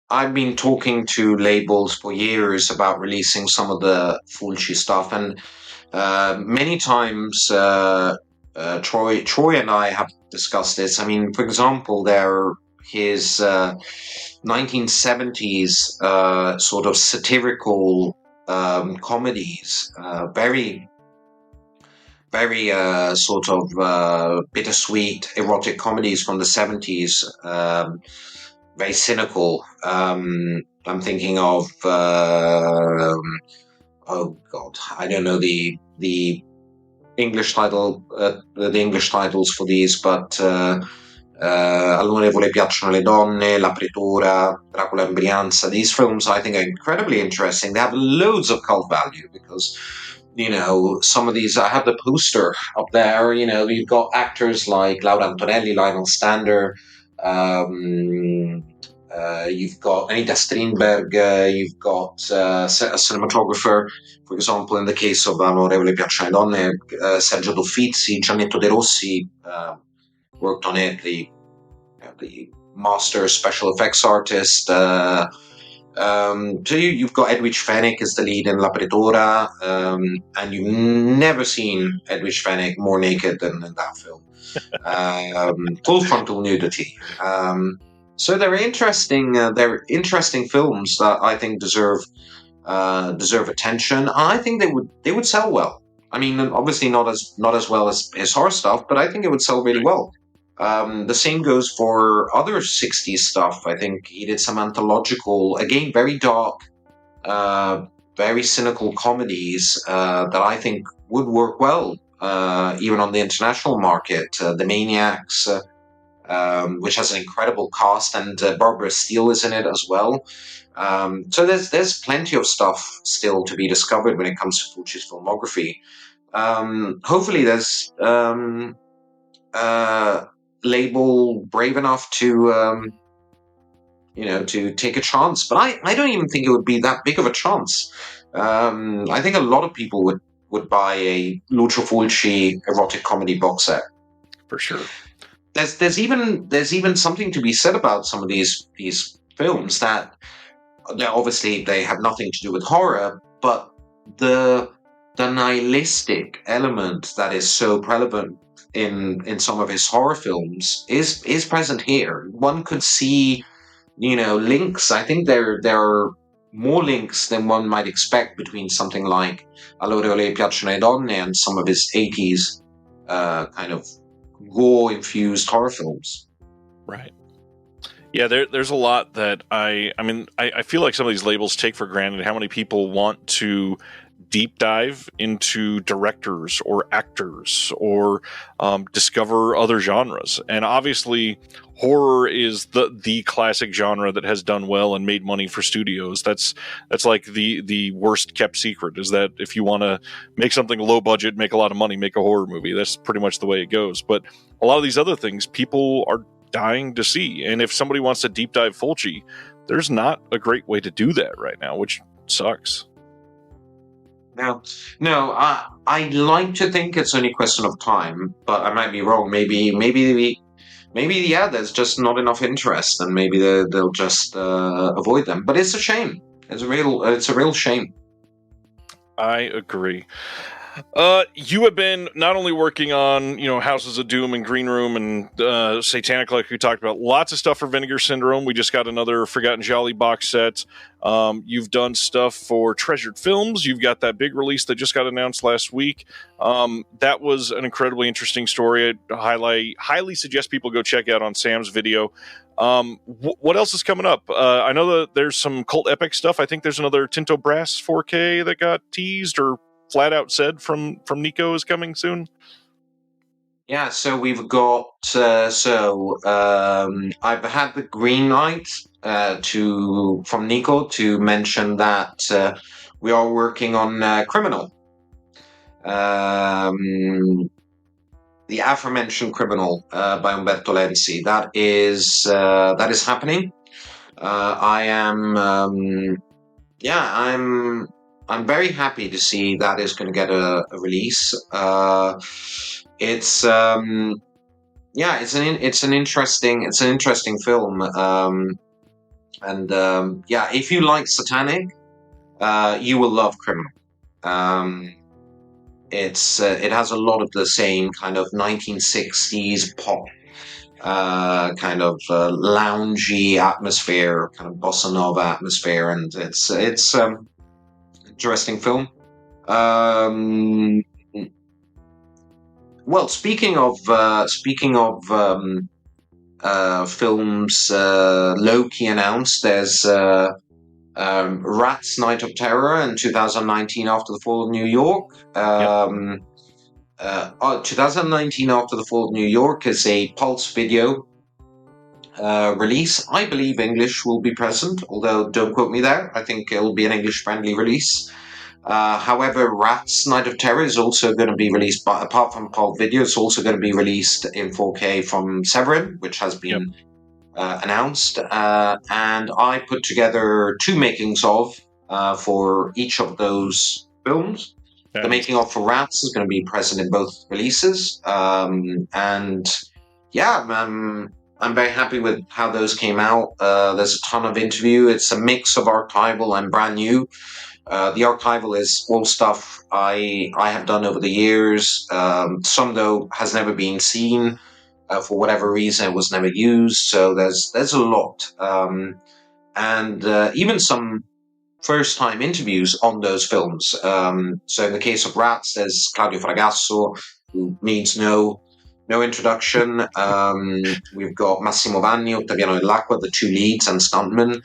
I've been talking to labels for years about releasing some of the Fulci stuff, and many times Troy and I have discussed this. I mean, for example, his 1970s sort of satirical comedies, very very sort of bittersweet erotic comedies from the 70s, very cynical. I'm thinking of oh god, I don't know the English title, the English titles for these, but All'onorevole piacciono le donne, La Pretura, Dracula and Brianza. These films I think are incredibly interesting. They have loads of cult value because some of these. I have the poster up there. You've got actors like Laura Antonelli, Lionel Stander. You've got Anita Strindberg. You've got a cinematographer, for example, in the case of Amorevole Piacciono Donne, Sergio Dofizzi, Giannetto De Rossi worked on it. The master special effects artist. So you've got Edwidge Fenech as the lead in La Pretora, and you've never seen Edwidge Fenech more naked than in that film. Full frontal nudity. So they're interesting. They're interesting films that I think deserve attention. I think they would sell well. I mean, obviously not as well as his horror stuff, but I think it would sell really well. The same goes for other 60s stuff. I think he did some anthological, again, very dark, very cynical comedies that I think would work well, even on the international market. The Maniacs, which has an incredible cast, and Barbara Steele is in it as well. So there's plenty of stuff still to be discovered when it comes to Fulci's filmography. Hopefully there's label brave enough to to take a chance, but I don't even think it would be that big of a chance. I think a lot of people would buy a Lucio Fulci erotic comedy box set for sure. There's even something to be said about some of these films that obviously they have nothing to do with horror, but the nihilistic element that is so prevalent in some of his horror films is present here. One could see, links. I think there are more links than one might expect between something like All'Ore piacciono le donne and some of his 80s kind of gore-infused horror films. Right. Yeah, there's a lot that I feel like some of these labels take for granted how many people want to deep dive into directors or actors or discover other genres. And obviously horror is the classic genre that has done well and made money for studios. That's like the worst kept secret, is that if you want to make something low budget, make a lot of money, make a horror movie. That's pretty much the way it goes. But a lot of these other things people are dying to see. And if somebody wants to deep dive Fulci, there's not a great way to do that right now, which sucks. No, I like to think it's only a question of time, but I might be wrong. Maybe, yeah, there's just not enough interest, and maybe they'll just avoid them. But it's a shame. It's a real shame. I agree. You have been not only working on, Houses of Doom and Green Room and Satanic, like we talked about, lots of stuff for Vinegar Syndrome. We just got another Forgotten Jolly box set. You've done stuff for Treasured Films. You've got that big release that just got announced last week. That was an incredibly interesting story. I highly suggest people go check out on Sam's video. What else is coming up? I know that there's some cult epic stuff. I think there's another Tinto Brass 4K that got teased or flat out said from Nico is coming soon. Yeah, so we've got I've had the green light from Nico to mention that we are working on Criminal, the aforementioned Criminal by Umberto Lenzi. That is happening. I'm very happy to see that is going to get a release. It's an interesting film. If you like Satanic, you will love Criminal. It has a lot of the same kind of 1960s pop, kind of loungy atmosphere, kind of bossa nova atmosphere, and it's interesting film. Well, speaking of films, Loki announced there's Rats Night of Terror in 2019 after the fall of New York. 2019 after the fall of New York is a Pulse video release. I believe English will be present, although don't quote me there. I think it will be an English-friendly release. However, Rats Night of Terror is also going to be released, but apart from Pulp Video, it's also going to be released in 4K from Severin, which has been announced. And I put together 2 makings of for each of those films. Nice. The making of for Rats is going to be present in both releases. And yeah, I'm very happy with how those came out. There's a ton of interview. It's a mix of archival and brand new. The archival is all stuff I have done over the years. Some, though, has never been seen. For whatever reason, it was never used. So there's a lot. And even some first-time interviews on those films. So in the case of Rats, there's Claudio Fragasso, who needs no introduction. We've got Massimo Vanni, Ottaviano Dell'Acqua, the 2 leads and stuntmen.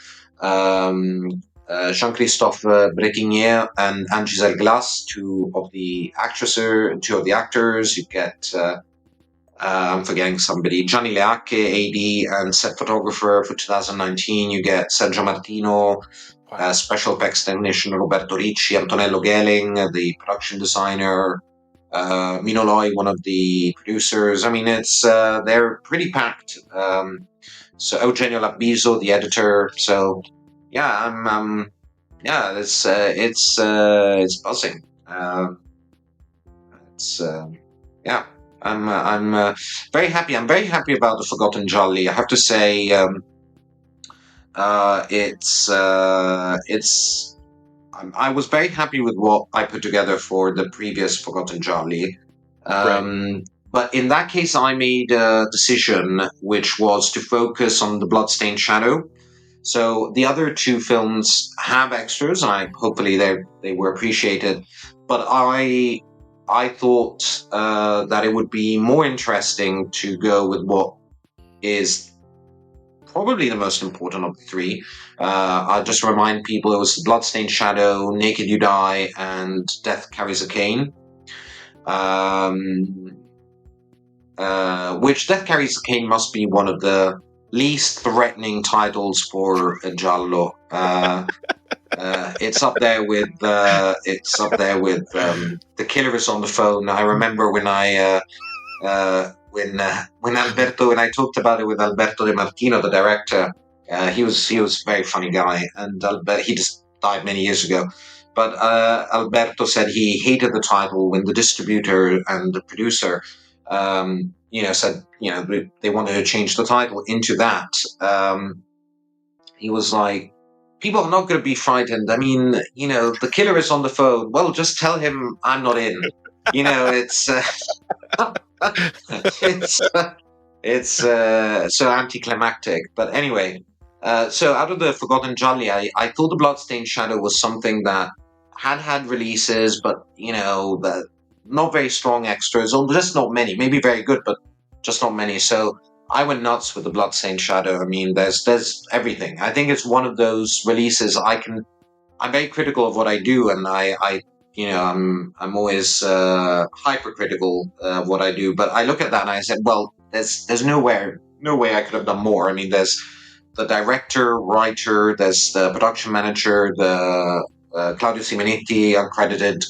Jean-Christophe Bretignier and Anne-Giselle Glass, 2 of the actors. You get, I'm forgetting somebody, Gianni Leacche, AD and set photographer for 2019. You get Sergio Martino, special effects technician Roberto Ricci, Antonello Gelling, the production designer, Mino Loi, one of the producers. I mean, it's they're pretty packed. So Eugenio Labbiso, the editor. So yeah, it's buzzing. I'm very happy. I'm very happy about the Forgotten Jolly. I have to say, I was very happy with what I put together for the previous Forgotten Jolly. Right. But in that case, I made a decision which was to focus on the Bloodstained Shadow. So the other 2 films have extras, and hopefully they were appreciated. But I thought that it would be more interesting to go with what is probably the most important of the 3. I'll just remind people it was Bloodstained Shadow, Naked You Die, and Death Carries a Cane. Which Death Carries a Cane must be one of the least threatening titles for a giallo. It's up there with The Killer Is on the Phone. I remember when when I talked about it with Alberto De Martino, the director. He was a very funny guy, and he just died many years ago. But Alberto said he hated the title when the distributor and the producer said they wanted to change the title into that. He was like, people are not going to be frightened. I mean, the killer is on the phone. Well, just tell him I'm not in. It's it's so anticlimactic. But anyway, so out of the Forgotten Jolly, I thought the Bloodstained Shadow was something that had releases, but not very strong extras, or just not many. Maybe very good, but just not many. So I went nuts with the Bloodstained Shadow. I mean, there's everything. I think it's one of those releases I'm very critical of what I do, and I'm always hypercritical of what I do. But I look at that and I said, well, there's no way I could have done more. I mean, there's the director, writer, there's the production manager, the Claudio Simonetti, uncredited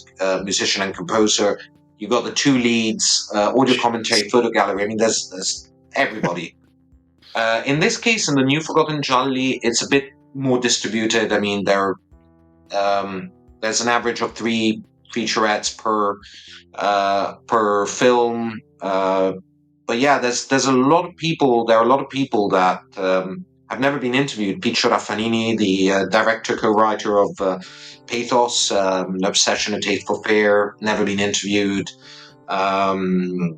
musician and composer. You got the 2 leads, audio commentary, photo gallery. I mean, there's everybody. In this case, in the new Forgotten Jolly, it's a bit more distributed. I mean, there's an average of 3 featurettes per film. But yeah, there's a lot of people. There are a lot of people that have never been interviewed. Piccio Raffanini, the director, co-writer of Pathos, L'Obsession, A Taste for Fear, never been interviewed. Paola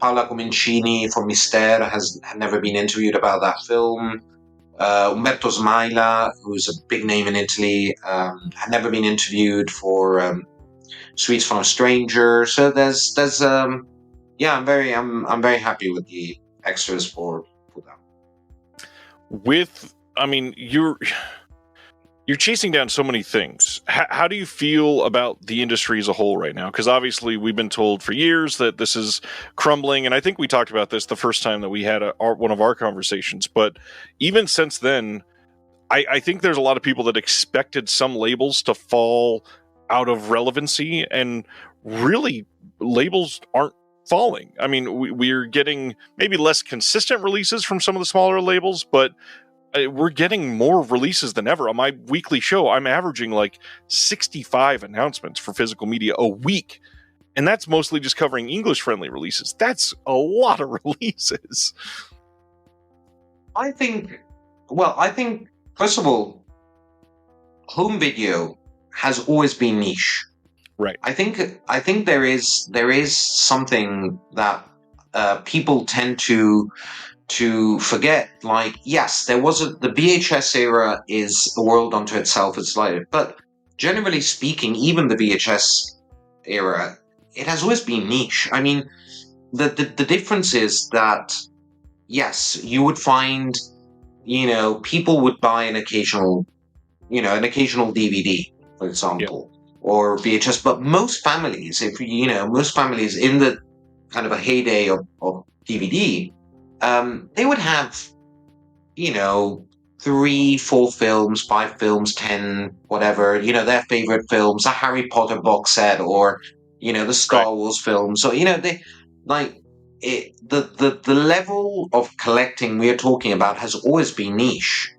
Comencini from Mystère had never been interviewed about that film. Umberto Smaila, who's a big name in Italy, had never been interviewed for Sweets from a Stranger. So I'm very happy with the extras for that. You're chasing down so many things. How do you feel about the industry as a whole right now? Because obviously we've been told for years that this is crumbling, and I think we talked about this the first time that we had one of our conversations. But even since then, I think there's a lot of people that expected some labels to fall out of relevancy, and really labels aren't falling. I mean, we're getting maybe less consistent releases from some of the smaller labels, but we're getting more releases than ever. On my weekly show, I'm averaging like 65 announcements for physical media a week. And that's mostly just covering English-friendly releases. That's a lot of releases. I think, first of all, home video has always been niche. Right. I think there is something that people tend to forget. Like, yes, there was the VHS era is a world unto itself. It's like, but generally speaking, even the VHS era, it has always been niche. I mean, the difference is that, yes, you would find, people would buy an occasional DVD, for example, or VHS. But most families, most families in the kind of a heyday of DVD, they would have, 3, 4 films, 5 films, 10, whatever, their favorite films, a Harry Potter box set, or, the Star Wars films. So, they like the level of collecting we're talking about has always been niche.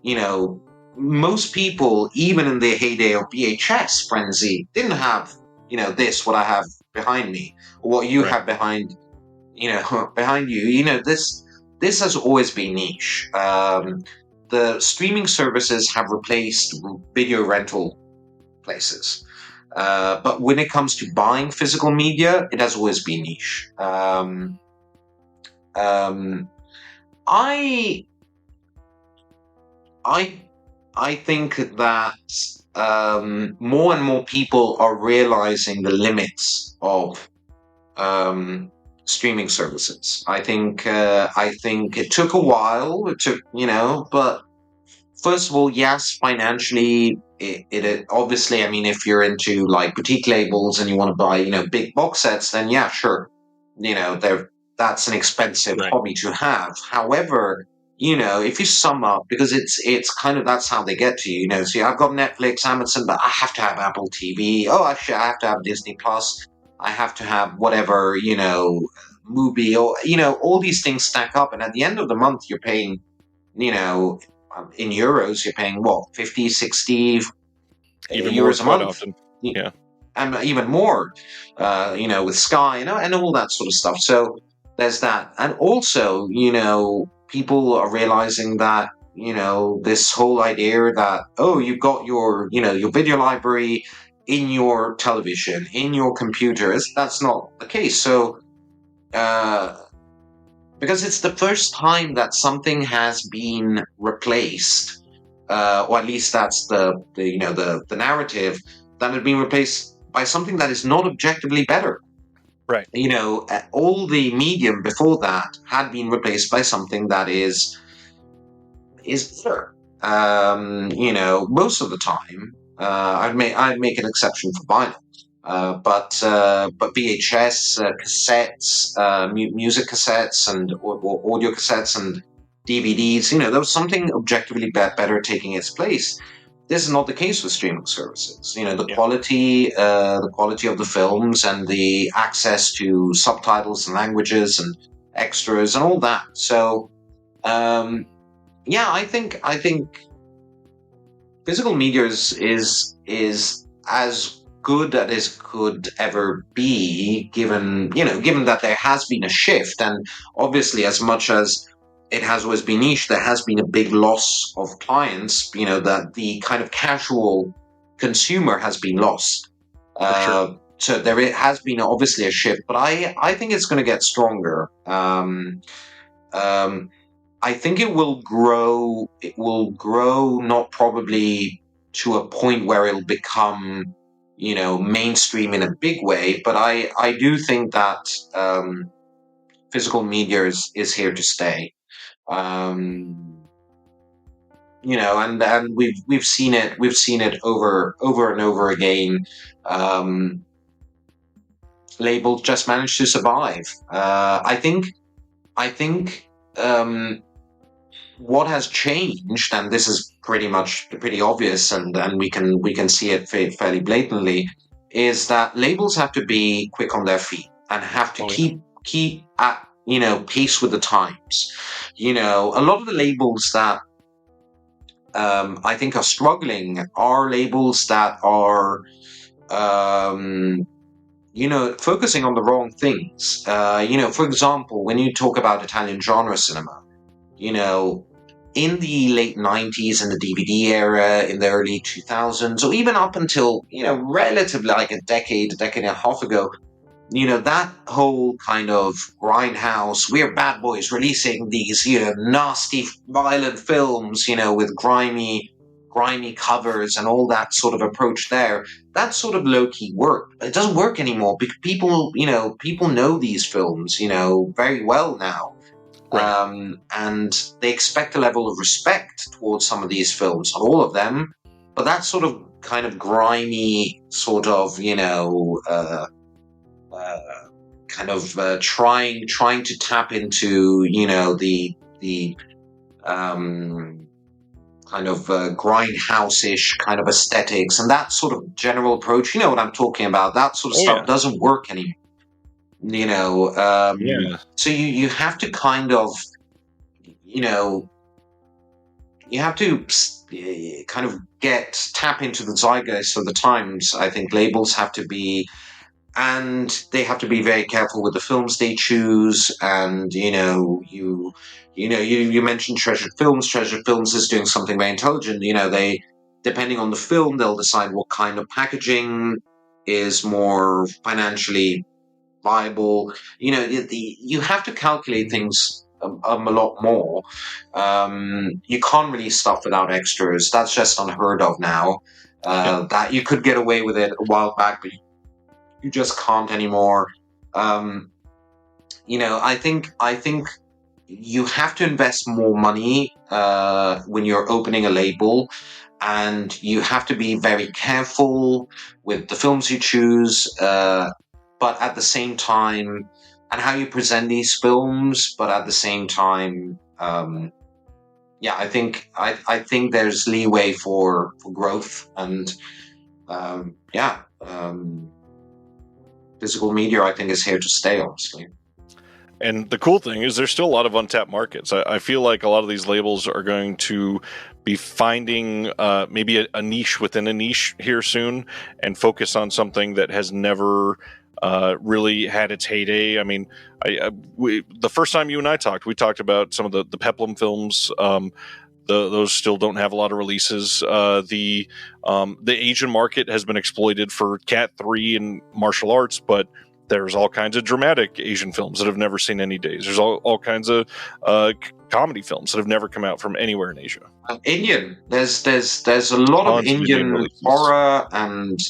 Most people, even in the heyday of VHS frenzy, didn't have, what I have behind me, or what you have behind you. This has always been niche. The streaming services have replaced video rental places. But when it comes to buying physical media, it has always been niche. I think that more and more people are realizing the limits of streaming services. I think it took a while. It took, but first of all, yes, financially, it obviously, I mean, if you're into like boutique labels and you want to buy, big box sets, then yeah, sure, that's an expensive hobby to have. However, if you sum up, because it's kind of, that's how they get to you, see, I've got Netflix, Amazon, but I have to have Apple TV. Oh, actually, I have to have Disney Plus. I have to have whatever, movie, or, all these things stack up. And at the end of the month, you're paying, in euros, you're paying what, 50, 60 even euros more a month? often. Yeah. And even more, with Sky, and all that sort of stuff. So there's that. And also, people are realizing that, this whole idea that, oh, you've got your, your video library in your television, in your computer. That's not the case. So, because it's the first time that something has been replaced, or at least that's the narrative, that had been replaced by something that is not objectively better. Right. All the medium before that had been replaced by something that is better. Most of the time, I'd make an exception for vinyl. But VHS, cassettes, music cassettes, and or audio cassettes and DVDs, there was something objectively better taking its place. This is not the case with streaming services. The quality of the films and the access to subtitles and languages and extras and all that. So, I think physical media is as good as could ever be, given that there has been a shift, and obviously, as much as it has always been niche, there has been a big loss of clients, that the kind of casual consumer has been lost. Sure. So there has been obviously a shift, but I think it's going to get stronger. I think it will grow. It will grow, not probably to a point where it'll become, mainstream in a big way, but I do think that physical media is here to stay. And we've seen it over and over again. Labels just manage to survive. I think what has changed, and this is pretty obvious, and we can see it fairly blatantly, is that labels have to be quick on their feet and have to keep at pace with the times. A lot of the labels that I think are struggling are labels that are focusing on the wrong things. For example, when you talk about Italian genre cinema, in the late 90s, in the DVD era, in the early 2000s, or even up until, relatively like a decade and a half ago, that whole kind of grindhouse, we're bad boys releasing these, nasty, violent films, with grimy covers and all that sort of approach there, that sort of low-key work. It doesn't work anymore because people know these films, very well now. Right. And they expect a level of respect towards some of these films, not all of them, but that sort of kind of grimy sort of, trying to tap into, the kind of grindhouse-ish kind of aesthetics and that sort of general approach. You know what I'm talking about? That sort of stuff doesn't work anymore. So you have to kind of, you have to kind of tap into the zeitgeist of the times. I think labels have to be, and they have to be very careful with the films they choose. And you mentioned Treasured Films. Treasured Films is doing something very intelligent. They, depending on the film, they'll decide what kind of packaging is more financially viable. You have to calculate things a lot more. You can't release stuff without extras. That's just unheard of now. That you could get away with it a while back, but you just can't anymore. I think you have to invest more money when you're opening a label, and you have to be very careful with the films you choose, but at the same time, and how you present these films, but at the same time, I think there's leeway for growth, and physical media, I think, is here to stay, honestly. And the cool thing is there's still a lot of untapped markets. I feel like a lot of these labels are going to be finding maybe a niche within a niche here soon and focus on something that has never really had its heyday. I mean, the first time you and I talked, we talked about some of the Peplum films. Those still don't have a lot of releases. The Asian market has been exploited for Cat 3 and martial arts, but there's all kinds of dramatic Asian films that have never seen any days. There's all kinds of comedy films that have never come out from anywhere in Asia. Indian. There's a lot of Indian horror and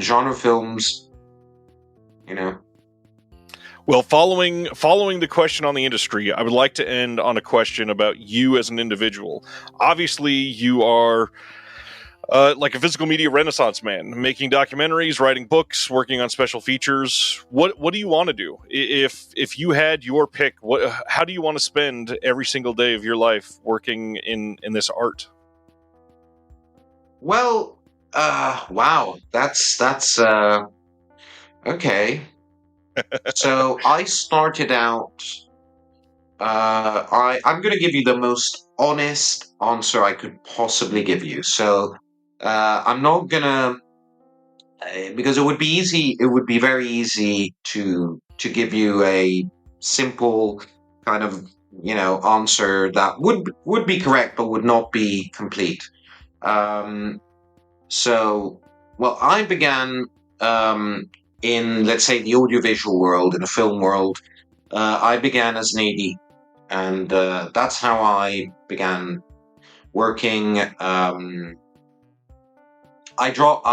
genre films. Well, following the question on the industry, I would like to end on a question about you as an individual. Obviously, you are like a physical media renaissance man, making documentaries, writing books, working on special features. What do you want to do? If you had your pick, how do you want to spend every single day of your life working in this art? Well, wow, that's okay. So I started out. I'm going to give you the most honest answer I could possibly give you. So I'm not gonna, because it would be easy. It would be very easy to give you a simple kind of answer that would be correct but would not be complete. So, well, I began in, let's say, the audiovisual world, in the film world. I began as an AD, and that's how I began working. I dropped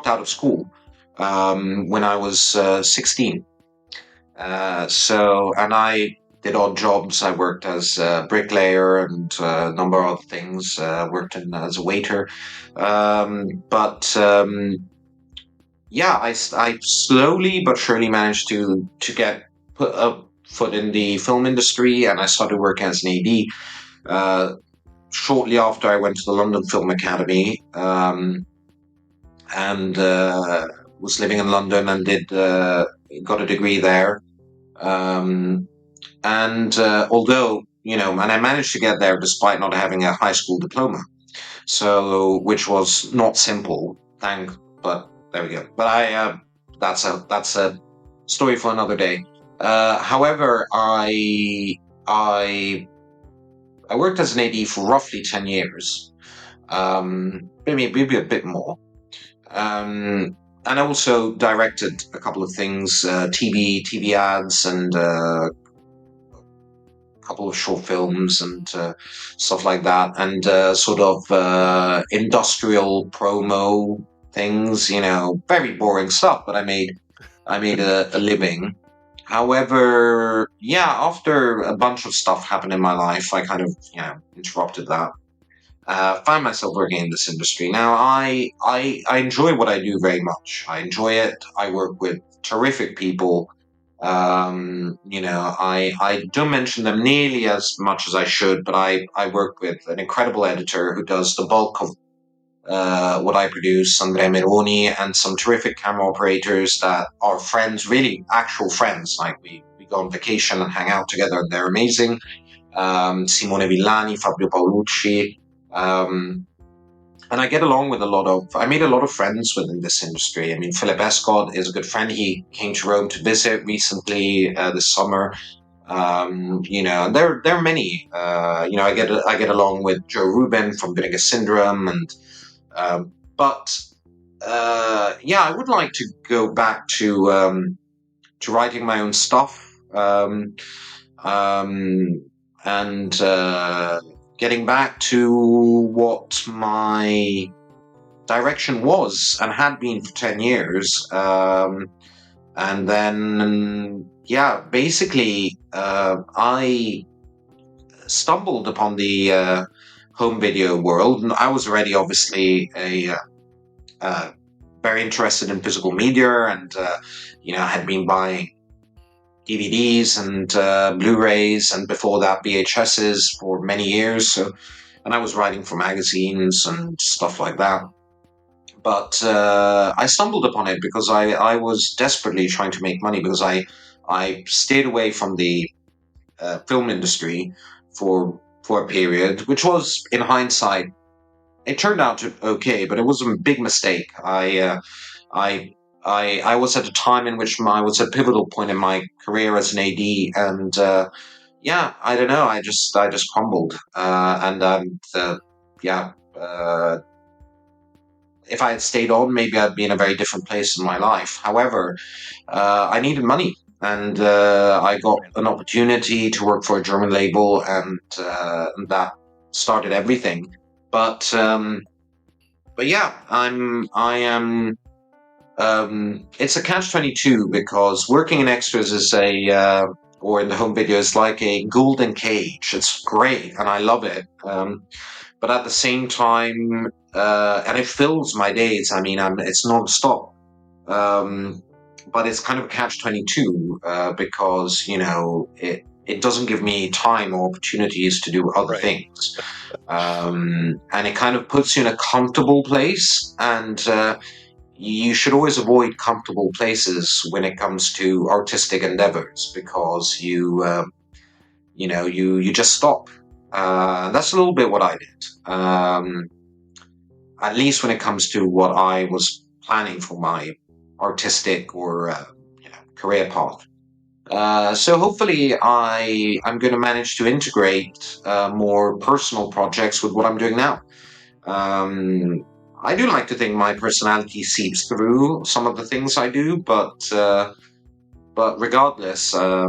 out of school when I was 16. And I did odd jobs. I worked as a bricklayer and a number of other things. Worked as a waiter. I slowly but surely managed to put a foot in the film industry, and I started working as an AD. Shortly after, I went to the London Film Academy, and was living in London and got a degree there. And although, and I managed to get there despite not having a high school diploma, so which was not simple. But there we go. But that's a story for another day. However, I worked as an AD for roughly 10 years, maybe a bit more. And I also directed a couple of things, TV ads, and a couple of short films and stuff like that, and sort of industrial promo things. Very boring stuff, but I made a living. However, after a bunch of stuff happened in my life, I kind of interrupted that. Find myself working in this industry now. I enjoy what I do very much. I enjoy it. I work with terrific people. I don't mention them nearly as much as I should, but I work with an incredible editor who does the bulk of what I produce, Andrea Meroni, and some terrific camera operators that are friends, really actual friends. Like we go on vacation and hang out together, and they're amazing. Simone Villani, Fabio Paolucci. And I get along with I made a lot of friends within this industry. I mean, Philip Escott is a good friend. He came to Rome to visit recently this summer. There are many. I get along with Joe Rubin from Vinegar Syndrome, and I would like to go back to writing my own stuff, and getting back to what my direction was and had been for 10 years. And then, basically, I stumbled upon the home video world. And I was already obviously very interested in physical media, and, I had been buying DVDs and Blu-rays, and before that VHSs for many years. And I was writing for magazines and stuff like that. But I stumbled upon it because I was desperately trying to make money, because I stayed away from the film industry for a period, which was, in hindsight, it turned out okay, but it was a big mistake. I was at a time in which I was at a pivotal point in my career as an AD, and I don't know. I just crumbled, if I had stayed on, maybe I'd be in a very different place in my life. However, I needed money, and I got an opportunity to work for a German label, and that started everything. But I am. It's a catch-22, because working in extras is or in the home video is like a golden cage. It's great, and I love it. But at the same time, and it fills my days. I mean, it's non-stop. But it's kind of a catch-22 because, it doesn't give me time or opportunities to do other things. And it kind of puts you in a comfortable place, and you should always avoid comfortable places when it comes to artistic endeavors, because you just stop. That's a little bit what I did, at least when it comes to what I was planning for my artistic or career path. So hopefully I'm going to manage to integrate more personal projects with what I'm doing now. I do like to think my personality seeps through some of the things I do, but regardless, I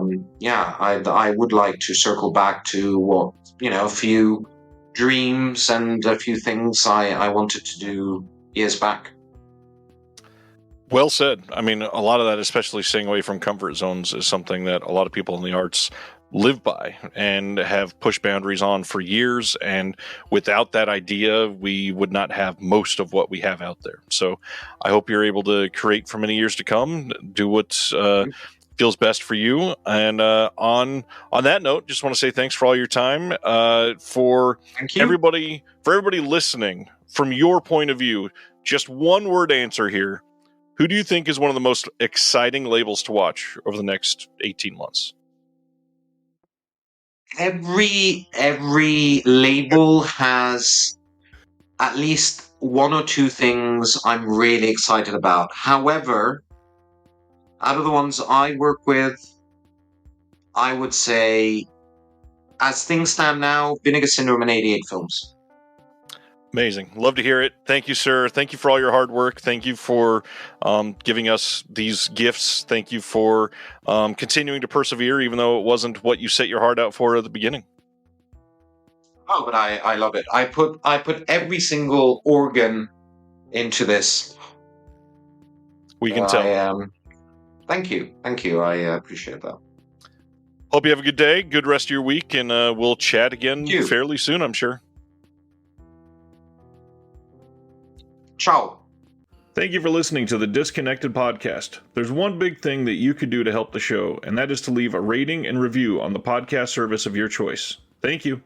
would like to circle back to what, a few dreams and a few things I wanted to do years back. Well said. I mean, a lot of that, especially staying away from comfort zones, is something that a lot of people in the arts live by and have pushed boundaries on for years. And without that idea, we would not have most of what we have out there. So I hope you're able to create for many years to come, do what feels best for you. And on that note, just want to say thanks for all your time. For everybody listening, from your point of view, just one word answer here. Who do you think is one of the most exciting labels to watch over the next 18 months? Every label has at least one or two things I'm really excited about. However, out of the ones I work with, I would say, as things stand now, Vinegar Syndrome and 88 Films. Amazing. Love to hear it. Thank you, sir. Thank you for all your hard work. Thank you for giving us these gifts. Thank you for continuing to persevere, even though it wasn't what you set your heart out for at the beginning. Oh, but I love it. I put every single organ into this. We can tell. Thank you. I appreciate that. Hope you have a good day, good rest of your week, and we'll chat again fairly soon, I'm sure. Ciao. Thank you for listening to the Disconnected Podcast. There's one big thing that you could do to help the show, and that is to leave a rating and review on the podcast service of your choice. Thank you.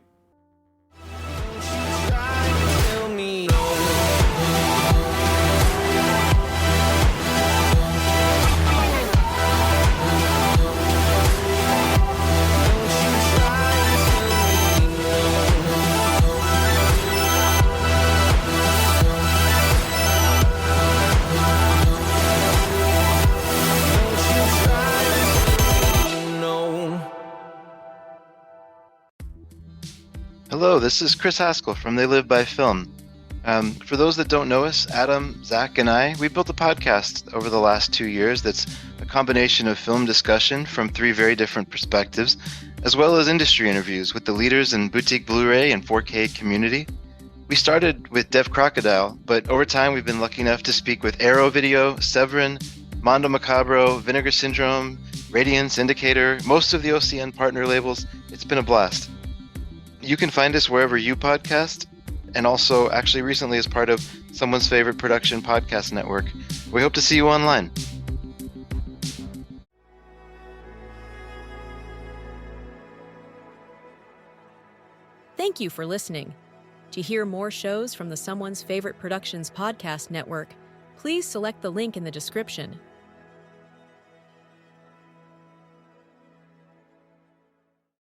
Hello, this is Chris Haskell from They Live by Film. For those that don't know us, Adam, Zach, and I, we built a podcast over the last 2 years that's a combination of film discussion from 3 very different perspectives, as well as industry interviews with the leaders in boutique Blu-ray and 4K community. We started with Dev Crocodile, but over time we've been lucky enough to speak with Arrow Video, Severin, Mondo Macabro, Vinegar Syndrome, Radiance, Indicator, most of the OCN partner labels. It's been a blast. You can find us wherever you podcast, and also actually recently as part of Someone's Favorite Production Podcast Network. We hope to see you online. Thank you for listening. To hear more shows from the Someone's Favorite Productions Podcast Network, please select the link in the description